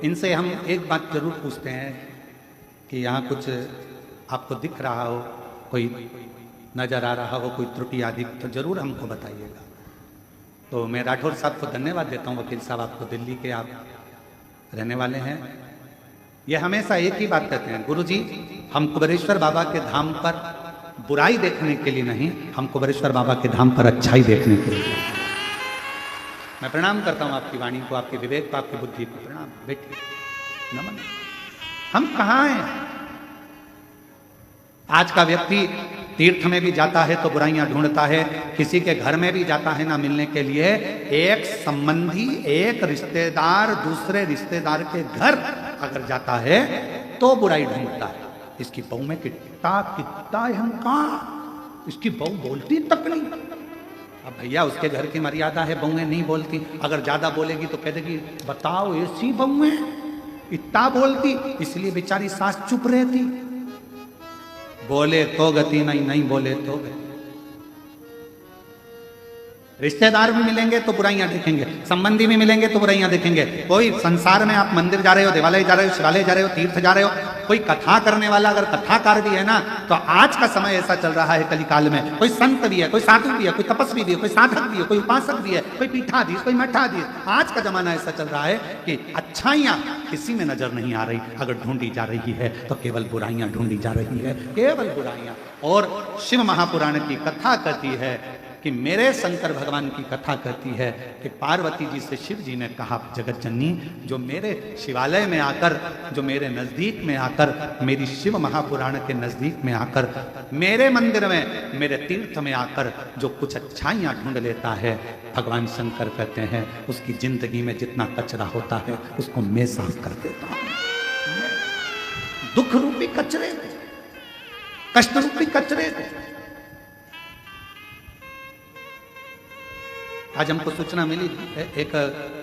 इनसे हम एक बात जरूर पूछते हैं कि यहाँ कुछ आपको दिख रहा हो, कोई नजर आ रहा हो, कोई त्रुटि आदि, तो जरूर हमको बताइएगा। तो मैं राठौर साहब को धन्यवाद देता हूँ, वकील साहब आपको, दिल्ली के आप रहने वाले हैं, ये हमेशा एक ही बात कहते हैं, गुरुजी हम कुबेरेश्वर बाबा के धाम पर बुराई देखने के लिए नहीं, हम कुबेरेश्वर बाबा के धाम पर अच्छाई देखने के लिए। मैं प्रणाम करता हूं आपकी वाणी को, आपके विवेक को, आपकी बुद्धि को प्रणाम, बेटे नमन। हम कहाँ हैं? आज का व्यक्ति तीर्थ में भी जाता है तो बुराइयां ढूंढता है, किसी के घर में भी जाता है ना मिलने के लिए, एक संबंधी एक रिश्तेदार दूसरे रिश्तेदार के घर अगर जाता है तो बुराई ढूंढता है। इसकी बहू में कितना कितना अहंकार, इसकी बहू बोलती तक नहीं। अब भैया उसके घर की मर्यादा है, बहुएं नहीं बोलती, अगर ज्यादा बोलेगी तो कह देगी बताओ ऐसी बहुएं इतना बोलती, इसलिए बेचारी सास चुप रहती। बोले तो गति नहीं, नहीं बोले तो गति। रिश्तेदार भी मिलेंगे तो बुराइयां देखेंगे, संबंधी भी मिलेंगे तो बुराइयां देखेंगे। कोई संसार में आप मंदिर जा रहे हो, देवालय जा रहे हो, शिवालय जा रहे हो, तीर्थ जा रहे हो, कोई कथा करने वाला अगर कथाकार भी है ना, तो आज का समय ऐसा चल रहा है कलिकाल में, कोई संत भी है, कोई साधु भी है, कोई तपस्वी भी है, कोई साधक भी है, कोई उपासक भी है, कोई पीठाधीश, कोई मठाधीश। आज का जमाना ऐसा चल रहा है कि अच्छाइयां किसी में नजर नहीं आ रही, अगर ढूंढी जा रही है तो केवल बुराइयां ढूंढी जा रही है, केवल बुराइयां। और शिव महापुराण की कथा कहती है कि मेरे शंकर भगवान की कथा कहती है कि पार्वती जी से शिव जी ने कहा, जगत जननी जो मेरे शिवालय में आकर, जो मेरे नजदीक में आकर, मेरी शिव महापुराण के नजदीक में आकर, मेरे मंदिर में, मेरे तीर्थ में आकर जो कुछ अच्छाइयां ढूंढ लेता है, भगवान शंकर कहते हैं उसकी जिंदगी में जितना कचरा होता है उसको मैं साफ कर देता हूं। दुख रूपी कचरे, कष्ट रूपी कचरे। आज हमको सूचना मिली, एक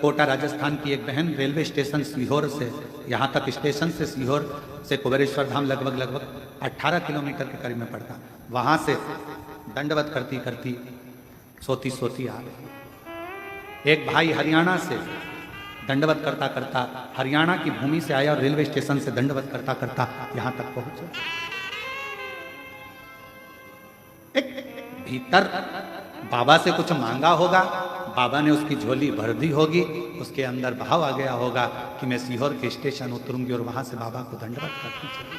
कोटा राजस्थान की एक बहन रेलवे स्टेशन सीहोर से, यहाँ तक स्टेशन से सीहोर से कुबेरेश्वर धाम लगभग 18 किलोमीटर के करीब में पड़ता, वहाँ से दंडवत करती करती सोती आ गई। एक भाई हरियाणा से दंडवत करता करता हरियाणा की भूमि से आया और रेलवे स्टेशन से दंडवत करता करता यहाँ तक पहुंचा। एक भीतर बाबा से कुछ मांगा होगा, बाबा ने उसकी झोली भर दी होगी, उसके अंदर भाव आ गया होगा कि मैं सीहोर के स्टेशन उतरूंगी और वहां से बाबा को दंडवत करती चली।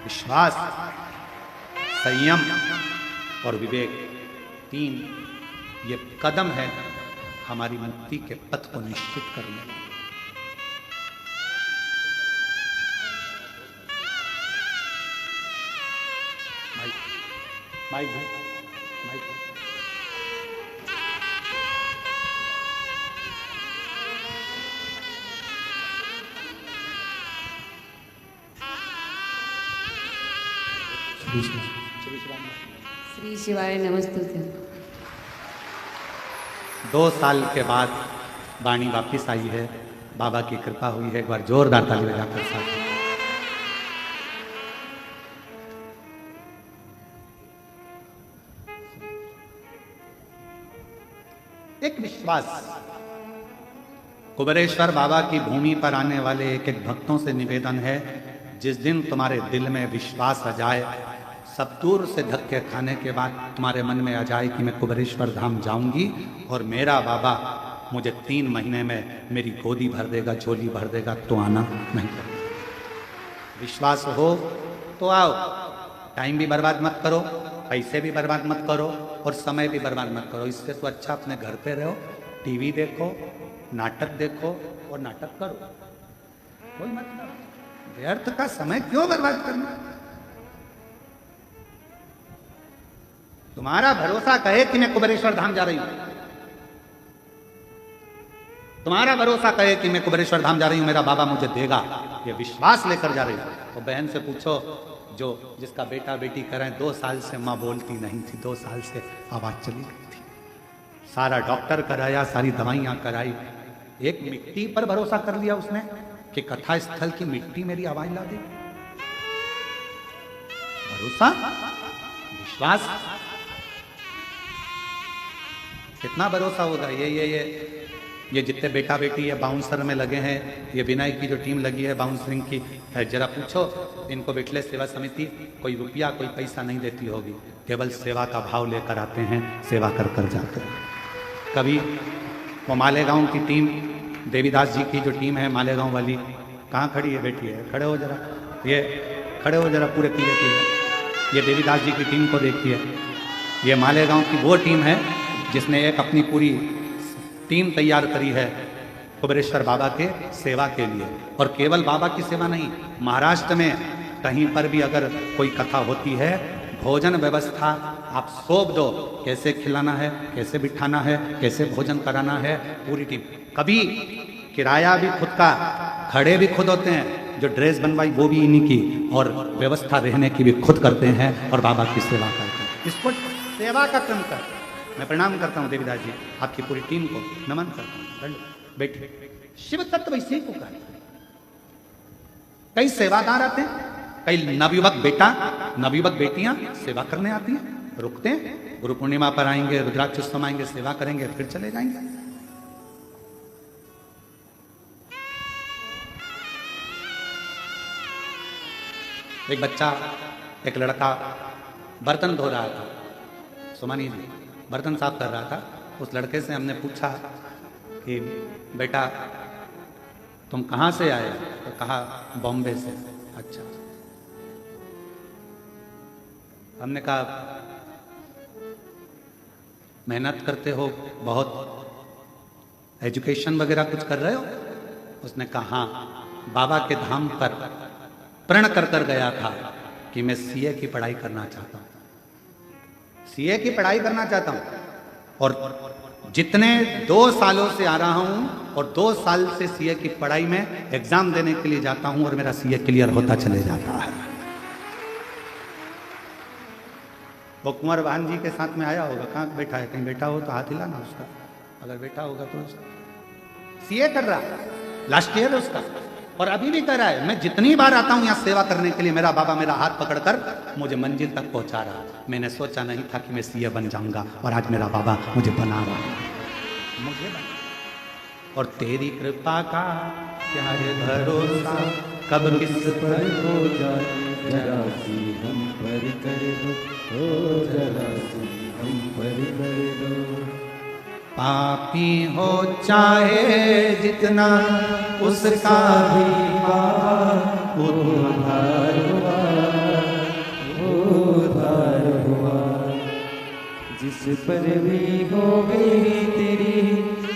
विश्वास, संयम और विवेक, 3 ये कदम है हमारी मुक्ति के पथ को निश्चित करने में। भाई श्री शिवाय नमस्तुते। 2 साल के बाद वाणी वापिस आई है, बाबा की कृपा हुई है। एक बार जोरदार ताली बजाकर साथ। एक विश्वास, कुबेरेश्वर बाबा की भूमि पर आने वाले एक एक भक्तों से निवेदन है, जिस दिन तुम्हारे दिल में विश्वास आ जाए, सब दूर से धक्के खाने के बाद तुम्हारे मन में आ जाए कि मैं कुबेरेश्वर धाम जाऊंगी और मेरा बाबा मुझे 3 महीने में मेरी गोदी भर देगा, झोली भर देगा, तो आना नहीं पड़ेगा। विश्वास हो तो आओ, टाइम भी बर्बाद मत करो, पैसे भी बर्बाद मत करो और समय भी बर्बाद मत करो। इससे तो अच्छा अपने घर पे रहो, टीवी देखो, नाटक देखो और नाटक करो, कोई मतलब व्यर्थ का समय क्यों बर्बाद करना। तुम्हारा भरोसा कहे कि मैं कुबेरेश्वर धाम जा रही हूं, तुम्हारा भरोसा कहे कि मैं कुबेरेश्वर धाम जा रही हूं, मेरा बाबा मुझे देगा, ये विश्वास लेकर जा रही हूं। तो बहन से पूछो जो जिसका बेटा बेटी करें, 2 साल से माँ बोलती नहीं थी, 2 साल से आवाज चली गई थी, सारा डॉक्टर कराया, सारी दवाइयां कराई, एक मिट्टी पर भरोसा कर लिया उसने कि कथा स्थल की मिट्टी मेरी आवाज ला दे। भरोसा, विश्वास, कितना भरोसा होगा। ये जितने बेटा बेटी ये बाउंसर में लगे हैं, ये विनय की जो टीम लगी है बाउंसरिंग की, जरा पूछो इनको बिटले सेवा समिति कोई रुपया कोई पैसा नहीं देती होगी, केवल सेवा का भाव लेकर आते हैं, सेवा कर कर जाते हैं। कभी वो मालेगांव की टीम देवीदास जी की जो टीम है मालेगांव वाली, कहाँ खड़ी है? बैठी है, खड़े हो जरा, ये खड़े हो जरा, पूरे पीले पीले। ये देवीदास जी की टीम को देखिए। ये मालेगांव की वो टीम है जिसने एक अपनी पूरी टीम तैयार करी है कुबेरेश्वर बाबा के सेवा के लिए। और केवल बाबा की सेवा नहीं, महाराष्ट्र में कहीं पर भी अगर कोई कथा होती है, भोजन व्यवस्था आप सौंप दो, कैसे खिलाना है, कैसे बिठाना है, कैसे भोजन कराना है, पूरी टीम। कभी किराया भी खुद का, खड़े भी खुद होते हैं, जो ड्रेस बनवाई वो भी इन्हीं की, और व्यवस्था रहने की भी खुद करते हैं और बाबा की सेवा करते हैं। इसको सेवा का क्रम कर। मैं प्रणाम करता हूँ देवीदास जी, आपकी पूरी टीम को नमन करता हूँ। बैठे। शिव तत्व इसी को कहते हैं। कई सेवादार आते हैं, कई नवयुवक बेटा, नवयुवक बेटियां सेवा करने आती हैं, रुकते हैं, गुरु पूर्णिमा पर आएंगे, रुद्राक्षोत्सव आएंगे, सेवा करेंगे, फिर चले जाएंगे। एक बच्चा, एक लड़का बर्तन धो रहा था, सुमानी जी बर्तन साफ कर रहा था। उस लड़के से हमने पूछा कि बेटा तुम कहाँ से आए? तो कहा बॉम्बे से। अच्छा। हमने कहा मेहनत करते हो बहुत, एजुकेशन वगैरह कुछ कर रहे हो? उसने कहा हाँ, बाबा के धाम पर प्रण कर कर गया था कि मैं सीए की पढ़ाई करना चाहता हूँ, सीए की पढ़ाई करना चाहता हूँ। और जितने 2 सालों से आ रहा हूं और 2 साल से सीए की पढ़ाई में एग्जाम देने के लिए जाता हूं और मेरा सीए क्लियर होता चले जाता है। वो कुंवर बहन जी के साथ में आया होगा, कहाँ बैठा है? कहीं बैठा हो तो हाथ हिलाना उसका, अगर बैठा होगा तो। सीए कर रहा, लास्ट ईयर उसका, और अभी भी कर रहा है। मैं जितनी बार आता हूं यहाँ सेवा करने के लिए, मेरा बाबा मेरा हाथ पकड़कर मुझे मंजिल तक पहुंचा रहा। मैंने सोचा नहीं था कि मैं सीए बन जाऊंगा, और आज मेरा बाबा मुझे बना रहा है, मुझे बना। और तेरी कृपा का क्या है भरोसा, कब किस पर हो जाए, जरा सी हम पर कर दो, ओ जरा सी हम पर कर दो। पापी हो चाहे जितना, उसका भी बाबा उद्धार हुआ, उद्धार हुआ। जिस पर भी हो गई तेरी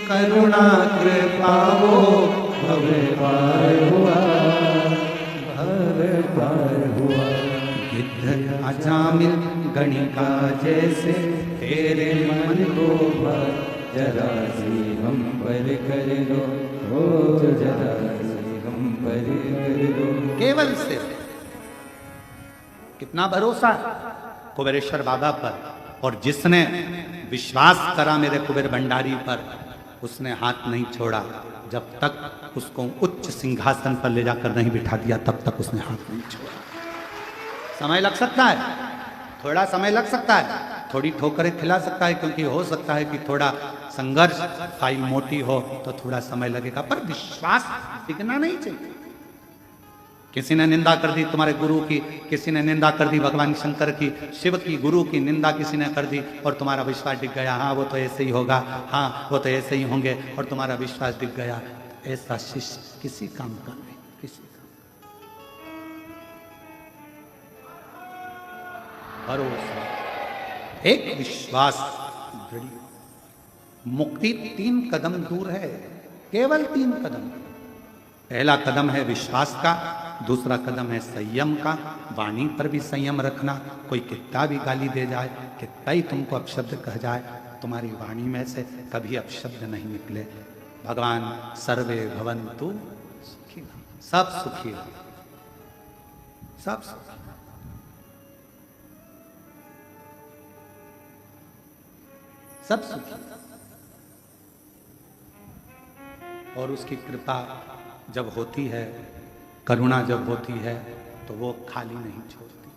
करुणा कृपा, वो भव पार हुआ, भव पार हुआ। गिद्ध अजामिल गणिका जैसे तेरे मन को भर, जरा सी हम पर कर दो, हो जरा सी हम पर कर दो। केवल से कितना भरोसा कुबेरेश्वर बाबा पर, और जिसने विश्वास करा मेरे कुबेर भंडारी पर, उसने हाथ नहीं छोड़ा। जब तक उसको उच्च सिंहासन पर ले जाकर नहीं बिठा दिया, तब तक उसने हाथ नहीं छोड़ा। समय लग सकता है, थोड़ा समय लग सकता है, थोड़ी ठोकरें खिला सकता है, क्योंकि हो सकता है कि थोड़ा संघर्ष, फाइल मोटी हो तो थोड़ा समय लगेगा, पर विश्वास टिकना नहीं चाहिए। किसी ने निंदा कर दी तुम्हारे गुरु की, किसी ने निंदा कर दी भगवान शंकर की, शिव की, गुरु की निंदा किसी ने कर दी, और तुम्हारा विश्वास डिग गया। हाँ वो तो ऐसे ही होगा, हाँ वो तो ऐसे ही होंगे, और तुम्हारा विश्वास डिग गया। ऐसा शिष्य किसी काम का नहीं, किसी का भरोसा, एक विश्वास दृढ़। मुक्ति 3 कदम दूर है, केवल 3 कदम। पहला कदम है विश्वास का, दूसरा कदम है संयम का, वाणी पर भी संयम रखना। कोई कितना भी गाली दे जाए, कितना ही तुमको अपशब्द कह जाए, तुम्हारी वाणी में से कभी अपशब्द नहीं निकले। भगवान सर्वे भवन्तु सुखी, सब सुखी, सब सुखी। सब सुखी, और उसकी कृपा जब होती है, करुणा जब होती है, तो वो खाली नहीं छोड़ती,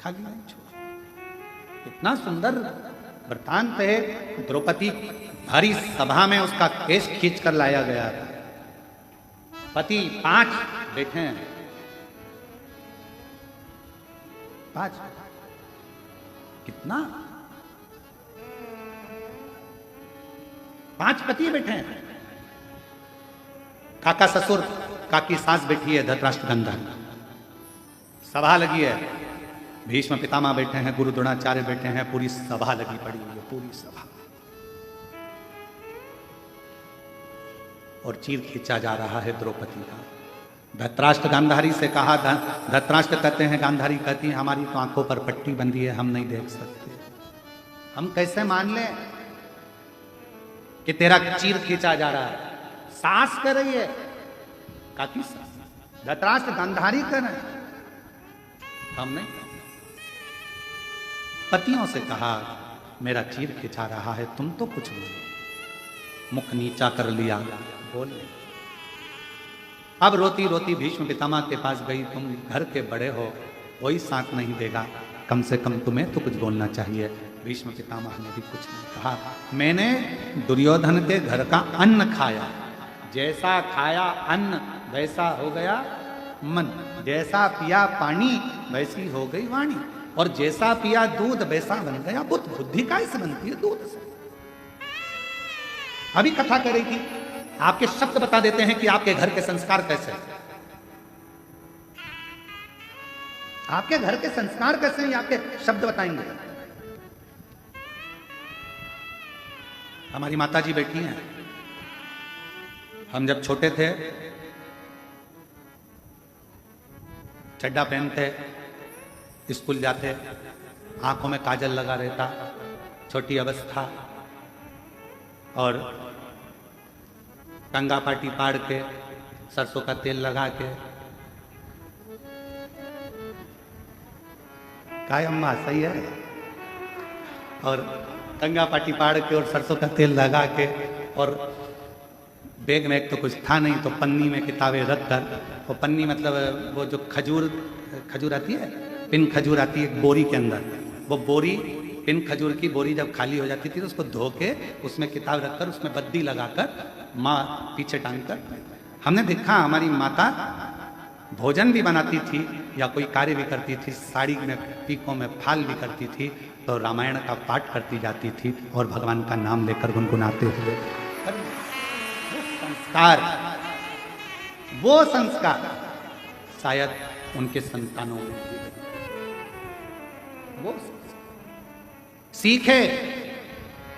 खाली नहीं छोड़ती। इतना सुंदर वृत्तांत है। द्रौपदी भरी सभा में उसका केस खींच कर लाया गया था। पति 5 बैठे हैं, 5, कितना 5 पति बैठे हैं, काका ससुर, काकी सास बैठी है, धृतराष्ट्र गांधारी। सभा लगी है, भीष्म पितामह बैठे हैं, गुरु द्रोणाचार्य बैठे हैं, पूरी सभा लगी पड़ी हुई है, पूरी सभा। और चीर खींचा जा रहा है द्रौपदी का। धृतराष्ट्र गांधारी से कहा, धृतराष्ट्र कहते हैं, गांधारी कहती है हमारी तो आंखों पर पट्टी बंधी है, हम नहीं देख सकते। हम कैसे मान लें कि तेरा चीर खींचा जा रहा है? सास कर रही है, काकी सास, धृतराष्ट्र गांधारी कर रहे हैं, हम नहीं। पतियों से कहा मेरा चीर खींचा रहा है, तुम तो कुछ बोलो। मुख नीचा कर लिया, बोल। अब रोती रोती भीष्म पितामह के पास गई, तुम घर के बड़े हो, कोई साथ नहीं देगा, कम से कम तुम्हें तो कुछ बोलना चाहिए। भीष्म पितामह ने भी कुछ नहीं कहा। मैंने दुर्योधन के घर का अन्न खाया, जैसा खाया अन्न वैसा हो गया मन, जैसा पिया पानी वैसी हो गई वाणी, और जैसा पिया दूध वैसा बन गया बुद्ध। बुद्धि कैसे बनती है? दूध से। अभी कथा करेगी, आपके शब्द बता देते हैं कि आपके घर के संस्कार कैसे हैं। आपके घर के संस्कार कैसे हैं, आपके शब्द बताएंगे। हमारी माता जी बैठी हैं, हम जब छोटे थे चड्डा पहनते, स्कूल जाते, आंखों में काजल लगा रहता, छोटी अवस्था, और कंगा पाटी पाड़ के, सरसों का तेल लगा के। काय अम्मा सही है? और कंगा पाटी पाड़ के और सरसों का तेल लगा के, और बैग में एक तो कुछ था नहीं, तो पन्नी में किताबें रख कर, वो पन्नी मतलब वो जो खजूर आती है, पिन खजूर आती है बोरी के अंदर, वो बोरी, पिन खजूर की बोरी जब खाली हो जाती थी तो उसको धो के उसमें किताब रखकर उसमें बद्दी लगाकर माँ पीछे टांग कर। हमने देखा हमारी माता भोजन भी बनाती थी या कोई कार्य भी करती थी, साड़ी में पीकों में फाल भी करती थी, तो रामायण का पाठ करती जाती थी और भगवान का नाम लेकर गुनगुनाते हुए। वो संस्कार शायद उनके संतानों में वो सीखे।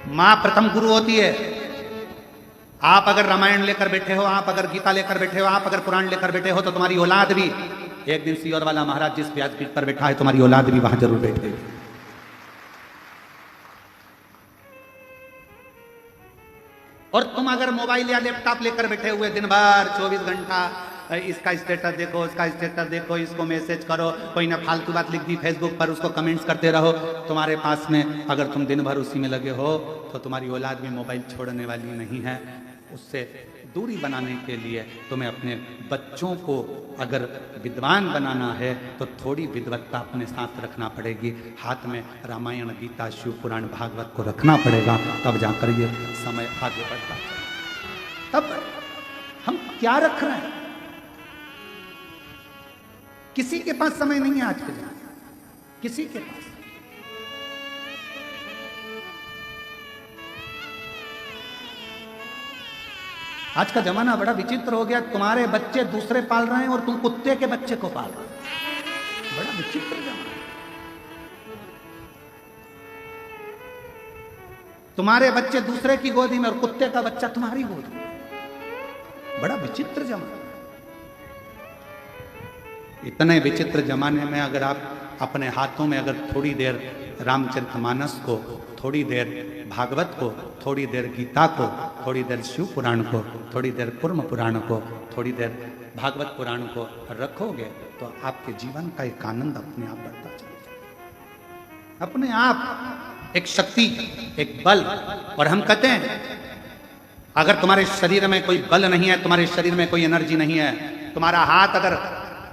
मां प्रथम गुरु होती है। आप अगर रामायण लेकर बैठे हो, आप अगर गीता लेकर बैठे हो, आप अगर पुराण लेकर बैठे हो, तो तुम्हारी औलाद भी एक दिन सियोर वाला महाराज जिस व्यासपीठ पर बैठा है, तुम्हारी औलाद भी वहां जरूर बैठेगी। और तुम अगर मोबाइल या लैपटॉप लेकर बैठे हुए दिन भर 24 घंटा इसका स्टेटस देखो, उसका स्टेटस देखो, इसको मैसेज करो, कोई ना फालतू बात लिख दी फेसबुक पर, उसको कमेंट्स करते रहो, तुम्हारे पास में अगर तुम दिन भर उसी में लगे हो, तो तुम्हारी औलाद भी मोबाइल छोड़ने वाली नहीं है। उससे दूरी बनाने के लिए तुम्हें अपने बच्चों को अगर विद्वान बनाना है तो थोड़ी विद्वत्ता अपने साथ रखना पड़ेगी। हाथ में रामायण, गीता, शिव पुराण, भागवत को रखना पड़ेगा, तब जाकर ये समय आगे बढ़ता है। तब हम क्या रख रहे हैं? किसी के पास समय नहीं है आज के दिन, किसी के पास। आज का जमाना बड़ा विचित्र हो गया। तुम्हारे बच्चे दूसरे पाल रहे हैं और तुम कुत्ते के बच्चे को पाल रहे हो। बड़ा विचित्र जमाना। तुम्हारे बच्चे दूसरे की गोदी में और कुत्ते का बच्चा तुम्हारी गोदी में। बड़ा विचित्र जमाना। इतने विचित्र जमाने में अगर आप अपने हाथों में अगर थोड़ी देर रामचरितमानस को, थोड़ी देर भागवत को, थोड़ी देर गीता को, थोड़ी देर शिव पुराण को, थोड़ी देर कुर्म पुराण को, थोड़ी देर भागवत पुराण को रखोगे, तो आपके जीवन का एक आनंद अपने आप बढ़ता चलेगा। अपने आप एक शक्ति, एक बल। और हम कहते हैं अगर तुम्हारे शरीर में कोई बल नहीं है, तुम्हारे शरीर में कोई एनर्जी नहीं है, तुम्हारा हाथ अगर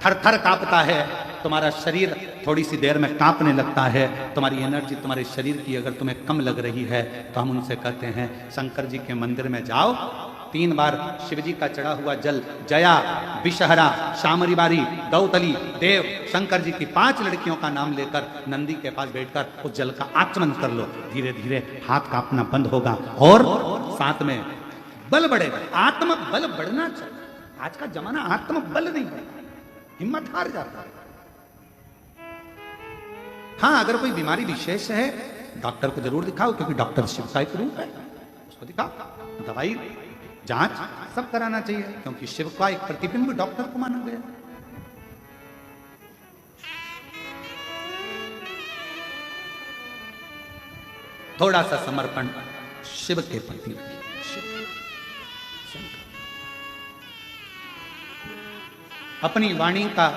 थर थर कांपता है, तुम्हारा शरीर थोड़ी सी देर में कांपने लगता है, तुम्हारी एनर्जी तुम्हारे शरीर की अगर तुम्हें कम लग रही है, तो हम उनसे कहते हैं शंकर जी के मंदिर में जाओ, 3 बार शिव जी का चढ़ा हुआ जल, जया, विषहरा, शामरी बारी, दौतली, देव, शंकर जी की 5 लड़कियों का नाम लेकर नंदी के पास बैठकर उस जल का आचमन कर लो। धीरे धीरे हाथ कांपना बंद होगा और साथ में बल बढ़ेगा। आत्म बल बढ़ना चाहिए। आज का जमाना आत्मबल नहीं बढ़ता, हिम्मत हार जाता है। हाँ, अगर कोई बीमारी विशेष है डॉक्टर को जरूर दिखाओ, क्योंकि डॉक्टर शिव का एक रूप है, उसको दिखाओ, दवाई जांच सब कराना चाहिए, क्योंकि शिव का एक प्रतिबिंब डॉक्टर को माना गया। थोड़ा सा समर्पण शिव के प्रति रखिए। अपनी वाणी का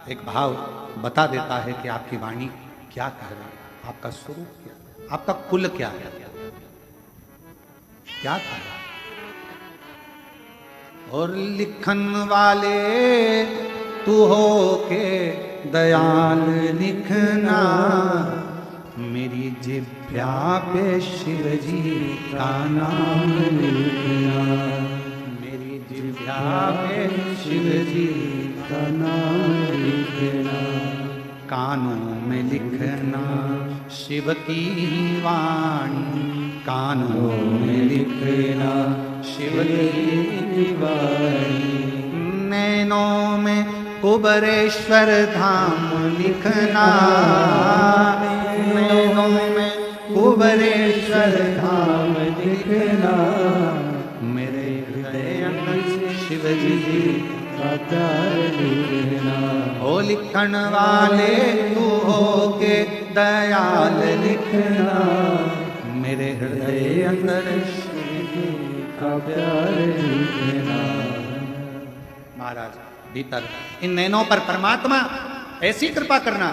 एक भाव बता देता है कि आपकी वाणी क्या कह रही है, आपका स्वरूप क्या, आपका कुल क्या है, क्या कह रहा है। और लिखन वाले तू हो के दयाल लिखना, मेरी जिभ्या पे शिव जी का नाम लिखना, मेरी जिभ्या पे शिव जी का नाम लिखना, कानों में लिखना शिव की वाणी, कानों में लिखना शिव की वाणी, नैनों में कुबरेश्वर धाम लिखना, नैनों में कुबरेश्वर धाम लिखना, मेरे हृदय अंदर शिव जी का प्यार लिखना। ओ लिखन वाले तू हो के दयाल लिखना, मेरे हृदय अंदर शिव जी का प्यार लिखना। महाराज भीतर इन नैनों पर परमात्मा ऐसी कृपा करना,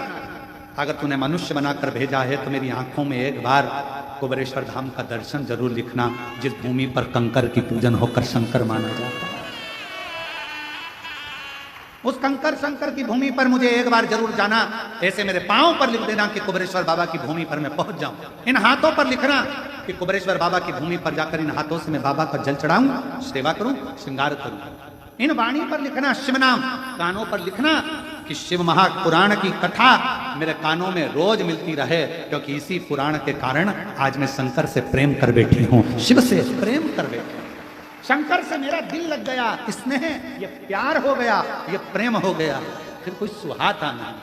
अगर तूने मनुष्य बनाकर भेजा है तो मेरी आंखों में एक बार कुबरेश्वर धाम का दर्शन जरूर लिखना, जिस भूमि पर कंकर की पूजन होकर शंकर माना जाता है। उस कंकर शंकर की भूमि पर मुझे एक बार जरूर जाना, ऐसे मेरे पांव पर लिख देना कि कुबरेश्वर बाबा की भूमि पर मैं पहुंच जाऊं। इन हाथों पर लिखना कि कुबरेश्वर बाबा की भूमि पर जाकर इन हाथों से मैं बाबा का जल चढ़ाऊं, सेवा करूं, श्रृंगार करूं। इन वाणी पर लिखना शिव नाम, कानों पर लिखना कि शिव महापुराण की कथा मेरे कानों में रोज मिलती रहे, क्योंकि इसी पुराण के कारण आज मैं शंकर से प्रेम कर बैठी हूं, शिव से प्रेम कर बैठी हूं। शंकर से मेरा दिल लग गया, स्नेह, ये प्यार हो गया, ये प्रेम हो गया, फिर कोई सुहाता नहीं,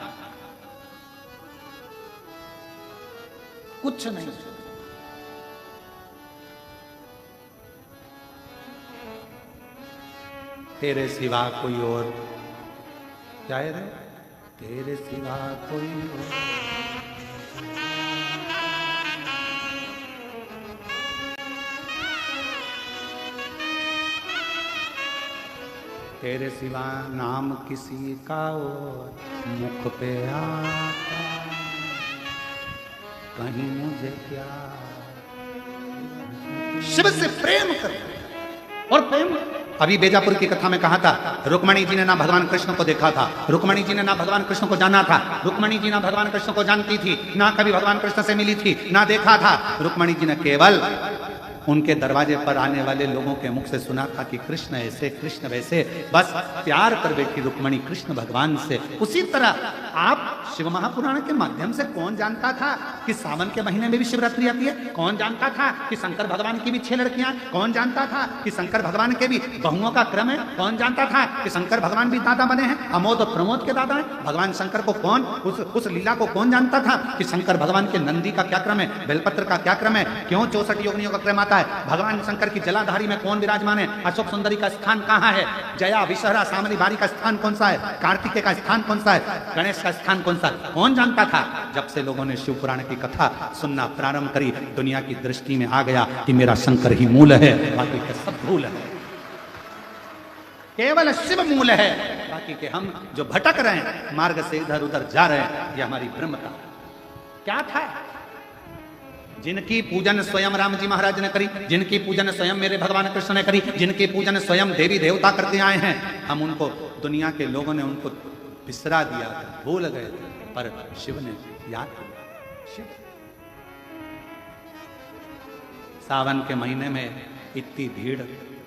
कुछ नहीं। तेरे सिवा कोई और क्या है रे, तेरे सिवा कोई और, तेरे सिवा नाम किसी का और मुख पे आता, कहीं मुझे क्या। शिव से प्रेम करो, और प्रेम अभी बेजापुर की कथा में कहा था, रुक्मणी जी ने ना भगवान कृष्ण को देखा था, रुक्मणी जी ने ना भगवान कृष्ण को जाना था, रुक्मणी जी ना भगवान कृष्ण को जानती थी, ना कभी भगवान कृष्ण से मिली थी, ना देखा था। रुक्मणी जी ने केवल उनके दरवाजे पर आने वाले लोगों के मुख से सुना था कि कृष्ण ऐसे कृष्ण वैसे, बस प्यार कर बैठी रुक्मणी कृष्ण भगवान से। उसी तरह आप शिव महापुराण के माध्यम से, कौन जानता था कि सावन के महीने में भी शिवरात्रि आती है, कौन जानता था कि शंकर भगवान की भी 6 लड़कियां, कौन जानता था कि शंकर भगवान के भी बहुओं का क्रम है, कौन जानता था कि शंकर भगवान भी दादा बने हैं, अमोद और प्रमोद के दादा हैं। भगवान शंकर को कौन, उस लीला को कौन जानता था कि शंकर भगवान के नंदी का क्या क्रम है, बेलपत्र का क्या क्रम है, क्यों 64 योगिनियों का क्रम आता है, भगवान शंकर की जलाधारी में कौन विराजमान है, अशोक सुंदरी का स्थान कहाँ है, जया विशहरा सामनी बारी का स्थान कौन सा है, कार्तिकेय का स्थान कौन सा है, गणेश का स्थान कौन सा है, कौन जानता था। जब से लोगों ने शिव पुराण की कथा सुनना प्रारंभ करी, दुनिया की दृष्टि में आ गया कि मेरा शंकर ही मूल है, बाकी के सब भूल है, केवल शिव मूल है, बाकी के हम जो भटक रहे हैं, मार्ग से इधर उधर जा रहे हैं, ये हमारी ब्रह्मता। क्या था, जिनकी पूजन स्वयं राम जी महाराज ने करी, जिनकी पूजन स्वयं मेरे भगवान कृष्ण ने करी, जिनकी पूजन स्वयं देवी देवता करते आए हैं, हम उनको, दुनिया के लोगों ने उनको बिसरा दिया था, भूल गए थे, पर शिव ने याद किया। शिव सावन के महीने में इतनी भीड़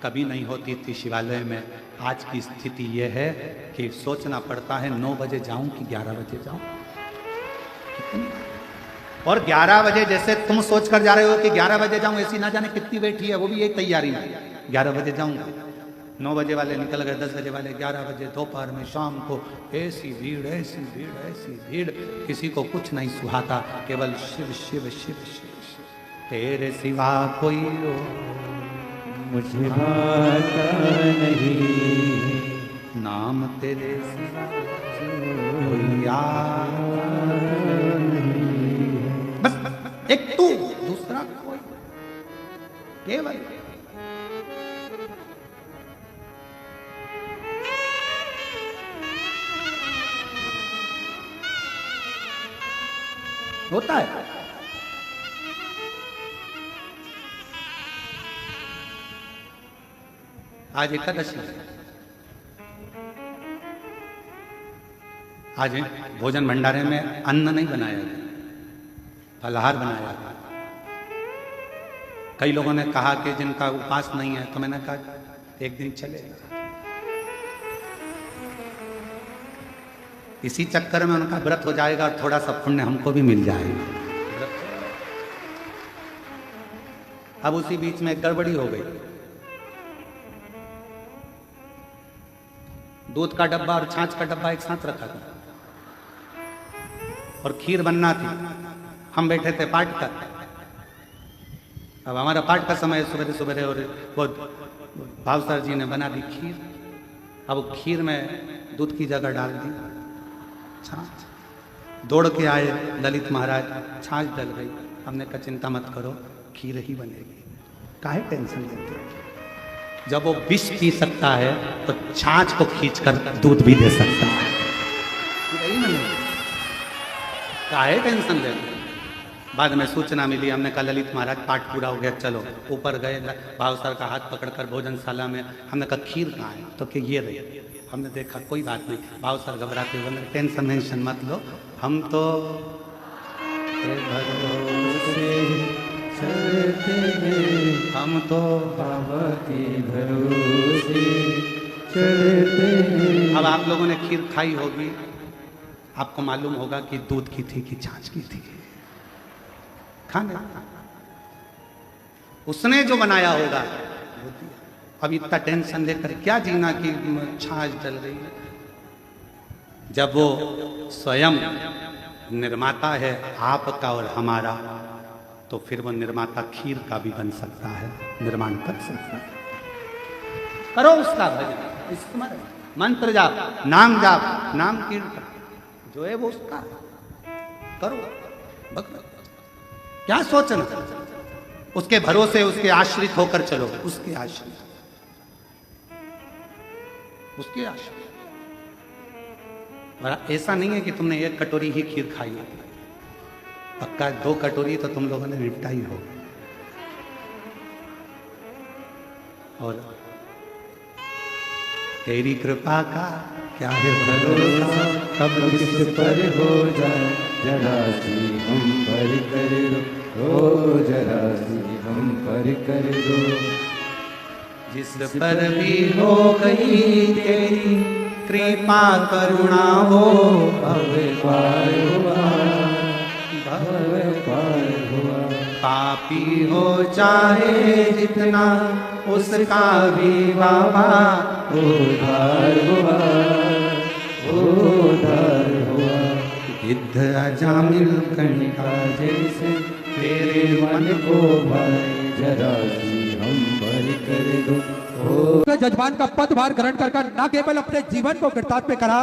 कभी नहीं होती थी शिवालय में। आज की स्थिति यह है कि सोचना पड़ता है 9 बजे जाऊं कि 11 बजे जाऊं। और 11 बजे जैसे तुम सोच कर जा रहे हो कि 11 बजे जाऊं, ऐसी ना जाने कितनी बैठी है, वो भी यही तैयारी में 11 बजे जाऊंगा। 9 बजे वाले निकल गए, 10 बजे वाले 11 बजे, दोपहर में, शाम को ऐसी भीड़, ऐसी भीड़, ऐसी भीड़, किसी को कुछ नहीं सुहाता, केवल शिव शिव शिव शिव शिव, तेरे सिवा कोई मुझे भाता नहीं, नाम तेरे सिवा कोई यार नहीं। बस एक तू, दूसरा कोई, केवल होता है। आज एकादशी है, आज भोजन भंडारे में अन्न नहीं बनाया गया, फलाहार बनाया गया। कई लोगों ने कहा कि जिनका उपवास नहीं है, तो मैंने कहा एक दिन चलेगा। इसी चक्कर में उनका व्रत हो जाएगा और थोड़ा सा पुण्य हमको भी मिल जाएगा। अब उसी बीच में गड़बड़ी हो गई, दूध का डब्बा और छाछ का डब्बा एक साथ रखा था और खीर बनना थी। हम बैठे थे पाठ का, अब हमारा पाठ का समय सुबह सुबह, और वो भाव सर जी ने बना दी खीर। अब खीर में दूध की जगह डाल दी छाछ। दौड़ के आए ललित महाराज, छाछ डल गई। हमने कहा चिंता मत करो, खीर ही बनेगी, काहे टेंशन लेते हो? जब वो विष पी सकता है तो छाछ को खींचकर दूध भी दे सकता है, यही बनेगी, काहे टेंशन लेते हो? बाद में सूचना मिली, हमने कहा ललित महाराज पाठ पूरा हो गया, चलो। ऊपर गए, भाव सर का हाथ पकड़कर भोजनशाला में, हमने कहा खीर कहाँ है, तो कि ये रही। हमने देखा कोई बात नहीं, भाव सर घबराते हुए, टेंशन वेंशन मत लो, हम तो भरोसे चलते हैं, हम तो बाबा के भरोसे चलते हैं। अब आप लोगों ने खीर खाई होगी, आपको मालूम होगा कि दूध की थी कि छाछ की थी। खाने उसने जो बनाया होगा वो दिया। अब इतना टेंशन लेकर क्या जीना कि छाछ डल रही है, जब वो स्वयं निर्माता है आपका और हमारा, तो फिर वो निर्माता खीर का भी बन सकता है, निर्माण कर सकता है। करो उसका भजन, स्मरण, मंत्र जाप, नाम जाप, नाम कीर्तन, जो है वो उसका करो। भगवत क्या सोचना, उसके भरोसे, उसके आश्रित होकर चलो, उसके आश्रित, उसके आश्रित। और ऐसा नहीं है कि तुमने 1 कटोरी ही खीर खाई होगी, पक्का 2 कटोरी तो तुम लोगों ने निपटा ही होगी। और तेरी कृपा का क्या है भरोसा, कब किस पर हो जाए जरा सी हम पर कर दो, जरा सी हम पर कर दो। जिस पर भी हो गई तेरी कृपा करुणा हो, भव पार हुआ, भव पार हुआ। पापी हो चाहे जितना उसका भी बाबा उद्धार हुआ, उद्धार हुआ। गिद्ध अजामिल कणिका जैसे तेरे मन को भाई जरा सी हम पर कर दो। जजमान का पदभार ग्रहण कर न केवल अपने जीवन को कृतार्थ में करा,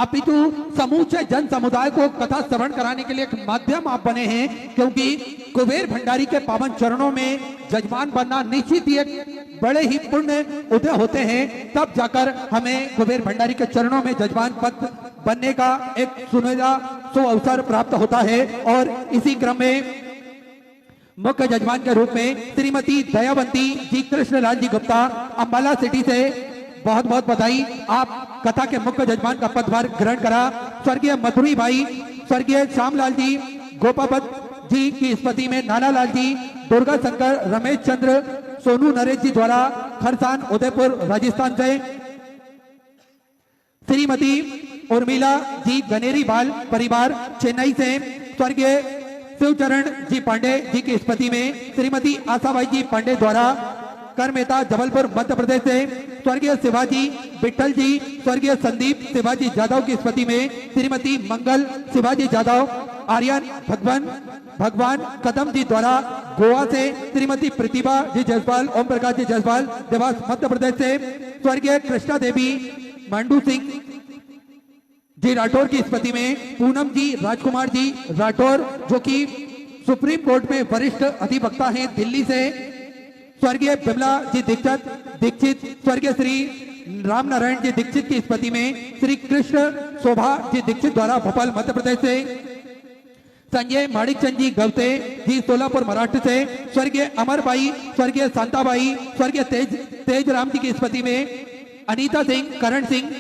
अपितु समूचे जन समुदाय को कथा श्रवण कराने के लिए एक माध्यम आप बने हैं, क्योंकि कुबेर भंडारी के पावन चरणों में जजमान बनना निश्चित ही एक बड़े ही पुण्य उदय होते हैं। तब जाकर हमें कुबेर भंडारी के चरणों में जजमान पद बनने का एक सुनहरा अवसर प्राप्त होता है। और इसी क्रम में मुख्य जजमान के रूप में श्रीमती दयावंती जी कृष्णलाल जी गुप्ता अंबाला सिटी से बहुत बहुत बधाई। आप कथा के मुख्य जजमान का पदभार ग्रहण करा। स्वर्गीय मधुरी भाई, स्वर्गीय श्यामलाल जी, गोपापत जी की स्मृति में नानालाल जी, दुर्गा शंकर, रमेश चंद्र, सोनू नरेश जी द्वारा खरसान उदयपुर राजस्थान से, श्रीमती उर्मिला जी गनेरी बाल परिवार चेन्नई से, स्वर्गीय शिवचरण जी पांडे जी की स्मृति में श्रीमती आशाबाई जी पांडे द्वारा कर मेहता जबलपुर मध्य प्रदेश से स्वर्गीय शिवाजी विठल जी, स्वर्गीय संदीप शिवाजी जादव की स्मृति में श्रीमती मंगल शिवाजी जादव, आर्यन भगवान कदम जी द्वारा गोवा से श्रीमती प्रतिभा जी जायसवाल, ओम प्रकाश जी जायसवाल देवास मध्य प्रदेश से स्वर्गीय कृष्णा देवी मांडू सिंह जी राठौर की स्मृति में पूनम जी राजकुमार जी राठौर जो कि सुप्रीम कोर्ट में वरिष्ठ अधिवक्ता हैं दिल्ली से, स्वर्गीय बिमला जी दीक्षित स्वर्गीय श्री राम नारायण जी दीक्षित की स्मृति में श्री कृष्ण शोभा जी दीक्षित द्वारा भोपाल मध्य प्रदेश से, संजय माणिकचंद जी गवते जी सोलापुर महाराष्ट्र से, स्वर्गीय अमरबाई, स्वर्गीय शांताबाई, स्वर्गीय तेज राम जी की स्मृति में अनीता सिंह, करण सिंह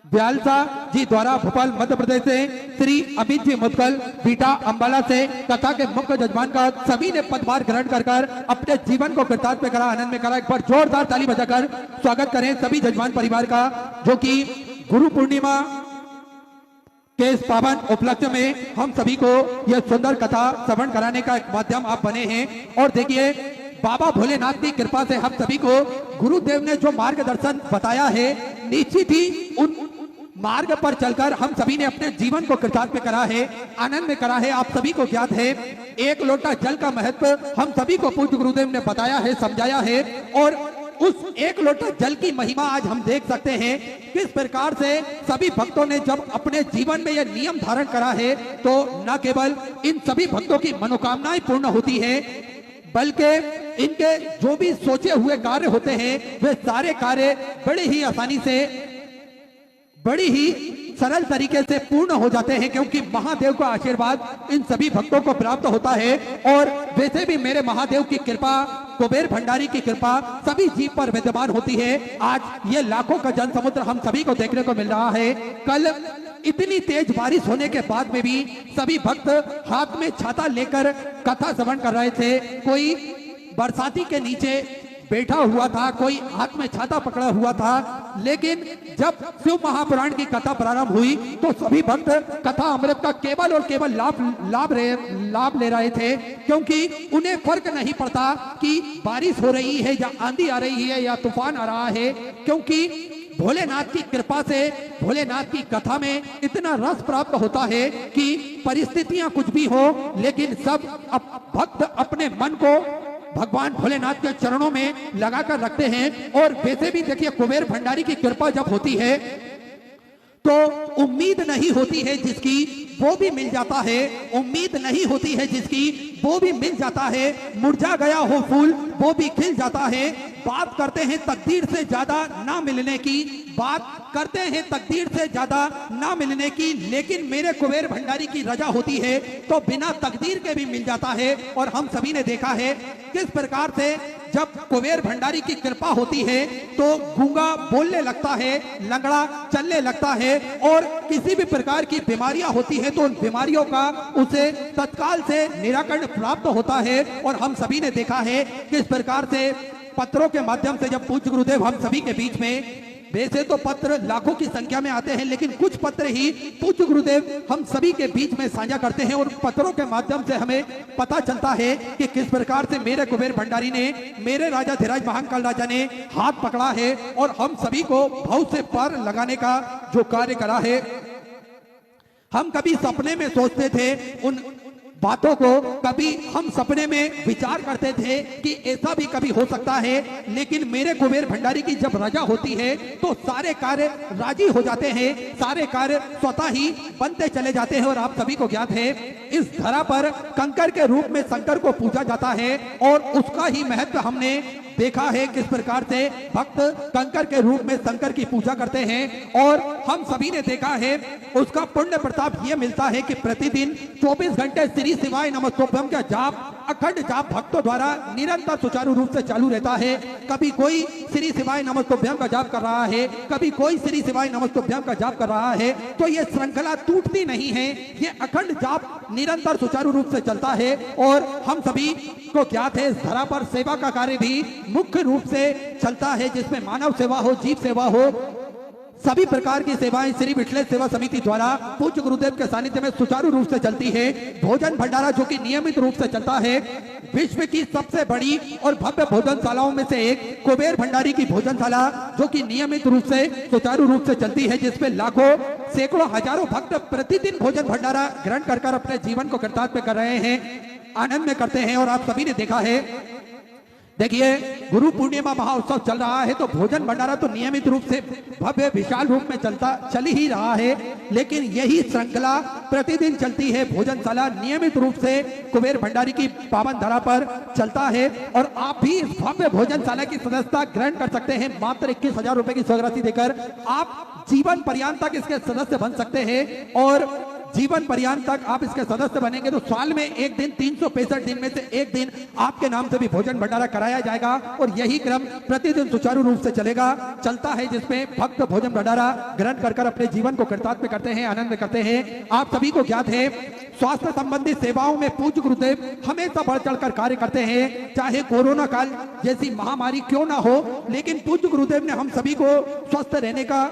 ब्यालसा जी द्वारा भोपाल मध्य प्रदेश से, श्री अमित जी मुदगल बीटा अंबाला से कथा के मुख्य जजमान का सभी ने पदभार ग्रहण कर अपने जीवन को कृतार्थ में करा, आनंद में करा। एक बार जोरदार ताली बजाकर स्वागत करें सभी जजमान परिवार का, जो कि गुरु पूर्णिमा के इस पावन उपलक्ष्य में हम सभी को यह सुंदर कथा श्रवण कराने का एक माध्यम आप बने हैं। और देखिए बाबा भोलेनाथ की कृपा से हम सभी को गुरुदेव ने जो मार्गदर्शन बताया है, निश्चित ही उन मार्ग पर चलकर हम सभी ने अपने जीवन को कृतार्थ में करा है, आनंद में करा है। आप सभी को ज्ञात है एक लोटा जल का महत्व हम सभी को पूज्य गुरुदेव ने बताया है, समझाया है, और उस एक लोटा जल की महिमा आज हम देख सकते हैं किस प्रकार से सभी भक्तों ने जब अपने जीवन में यह नियम धारण करा है तो न केवल इन सभी भक्तों की मनोकामनाएं पूर्ण होती है, बल्कि इनके जो भी सोचे हुए कार्य होते हैं वे सारे कार्य बड़े ही आसानी से, बड़ी ही सरल तरीके से पूर्ण हो जाते हैं, क्योंकि महादेव का आशीर्वाद इन सभी भक्तों को प्राप्त होता है। और वैसे भी मेरे महादेव की कृपा, कुबेर भंडारी की कृपा सभी जीव पर विद्यमान होती है। आज ये लाखों का जन समुद्र हम सभी को देखने को मिल रहा है। कल इतनी तेज बारिश होने के बाद में भी सभी भक्त हाथ में छाता लेकर कथा श्रवण कर रहे थे। कोई बरसाती के नीचे बैठा हुआ था, कोई हाथ में छाता पकड़ा हुआ था, लेकिन जब शिव महापुराण की कथा प्रारंभ हुई तो सभी भक्त कथा अमृत का केवल और केवल लाभ ले रहे थे, क्योंकि उन्हें फर्क नहीं पड़ता कि बारिश हो रही है या आंधी आ रही है या तूफान आ रहा है, क्योंकि भोलेनाथ की कृपा से भोलेनाथ की कथा में इतना रस प्राप्त होता है कि परिस्थितियां कुछ भी हो, लेकिन सब भक्त अपने मन को भगवान भोलेनाथ के चरणों में लगाकर रखते हैं। और वैसे भी देखिए कुबेर भंडारी की कृपा जब होती है तो उम्मीद नहीं होती है जिसकी वो भी मिल जाता है, उम्मीद नहीं होती है जिसकी वो भी मिल जाता है, मुरझा गया हो फूल वो भी खिल जाता है। बात करते हैं तकदीर से ज्यादा ना मिलने की, बात करते हैं तकदीर से ज्यादा ना मिलने की, लेकिन मेरे कुबेर भंडारी की रजा होती है तो बिना तकदीर के भी मिल जाता है। और हम सभी ने देखा है किस प्रकार से जब कुबेर भंडारी की कृपा होती है तो गूंगा बोलने लगता है, लंगड़ा चलने लगता है, और किसी भी प्रकार की बीमारियां होती है तो उन बीमारियों का उसे तत्काल से निराकरण प्राप्त होता है। और हम सभी ने देखा है किस प्रकार से पत्रों के माध्यम से जब पूज्य गुरुदेव हम सभी के बीच में, वैसे तो पत्र लाखों की संख्या में आते हैं, लेकिन कुछ पत्र ही पूज्य गुरुदेव हम सभी के बीच में साझा करते हैं, और पत्रों के माध्यम से हमें पता चलता है कि किस प्रकार से मेरे कुबेर भंडारी ने, मेरे राजा धीराज महाकाल राजा ने हाथ पकड़ा है और हम सभी को भाव से पार लगाने का जो कार्य करा है। हम कभी सपने में सोचते थे उन बातों को, कभी हम सपने में विचार करते थे कि ऐसा भी कभी हो सकता है, लेकिन मेरे कुबेर भंडारी की जब रजा होती है तो सारे कार्य राजी हो जाते हैं, सारे कार्य स्वतः ही बनते चले जाते हैं। और आप सभी को ज्ञात है इस धरा पर कंकर के रूप में शंकर को पूजा जाता है, और उसका ही महत्व हमने देखा है किस प्रकार से भक्त कंकर के रूप में शंकर की पूजा करते हैं। और हम सभी ने देखा है उसका पुण्य प्रताप यह मिलता है कि प्रतिदिन 24 घंटे श्री शिवाय नमस्तोभ्यम का जाप, अखंड जाप भक्तों द्वारा निरंतर सुचारू रूप से चालू रहता है। कभी कोई श्री शिवाय नमस्तोभ्यम का जाप कर रहा है, कभी कोई श्री शिवाय नमस्तोभ्यम का जाप कर रहा है, तो ये श्रृंखला टूटती नहीं है, ये अखंड जाप निरंतर सुचारू रूप से चलता है। और हम सभी को ज्ञात है इस धरा पर सेवा का कार्य भी मुख्य रूप से चलता है, जिसमें मानव सेवा हो, जीव सेवा हो, सभी प्रकार की सेवाएं श्री मिथिलेश सेवा समिति द्वारा पूज्य गुरुदेव के सानिध्य में सुचारू रूप से चलती है। भोजन भंडारा जो कि नियमित रूप से चलता है। विश्व की सबसे बड़ी और भव्य भोजनशालाओं में से एक कुबेर भंडारी की भोजनशाला जो कि नियमित रूप से सुचारू रूप से चलती है, जिसमें लाखों सैकड़ों हजारों भक्त प्रतिदिन भोजन भंडारा ग्रहण कर कर अपने जीवन को कृतार्थ कर रहे हैं, आनंद में करते हैं। और आप सभी ने देखा है, देखिए गुरु पूर्णिमा महोत्सव चल रहा है तो भोजन भंडारा तो नियमित रूप से भव्य विशाल रूप में चल ही रहा है, लेकिन यही श्रृंखला प्रतिदिन चलती है। भोजनशाला नियमित रूप से कुबेर भंडारी की पावन धरा पर चलता है और आप भी इस भव्य भोजनशाला की सदस्यता ग्रहण कर सकते हैं। मात्र 21,000 रुपए की स्वर्गराशि देकर आप जीवन पर्यंत तक इसके सदस्य बन सकते हैं और जीवन पर्यंत तक आप इसके सदस्य बनेंगे तो साल में एक दिन 365 दिन में से एक दिन आपके नाम से भी भोजन भंडारा कराया जाएगा और यही क्रम प्रतिदिन सुचारू रूप से चलता है, जिसमें भक्त भोजन भंडारा ग्रहण कर कर अपने जीवन को कृतार्थ करते हैं, आनंद करते हैं। आप सभी को ज्ञात है, स्वास्थ्य संबंधी सेवाओं में पूज्य गुरुदेव हमेशा बढ़ चढ़कर कार्य करते हैं। चाहे कोरोना काल जैसी महामारी क्यों ना हो, लेकिन पूज्य गुरुदेव ने हम सभी को स्वस्थ रहने का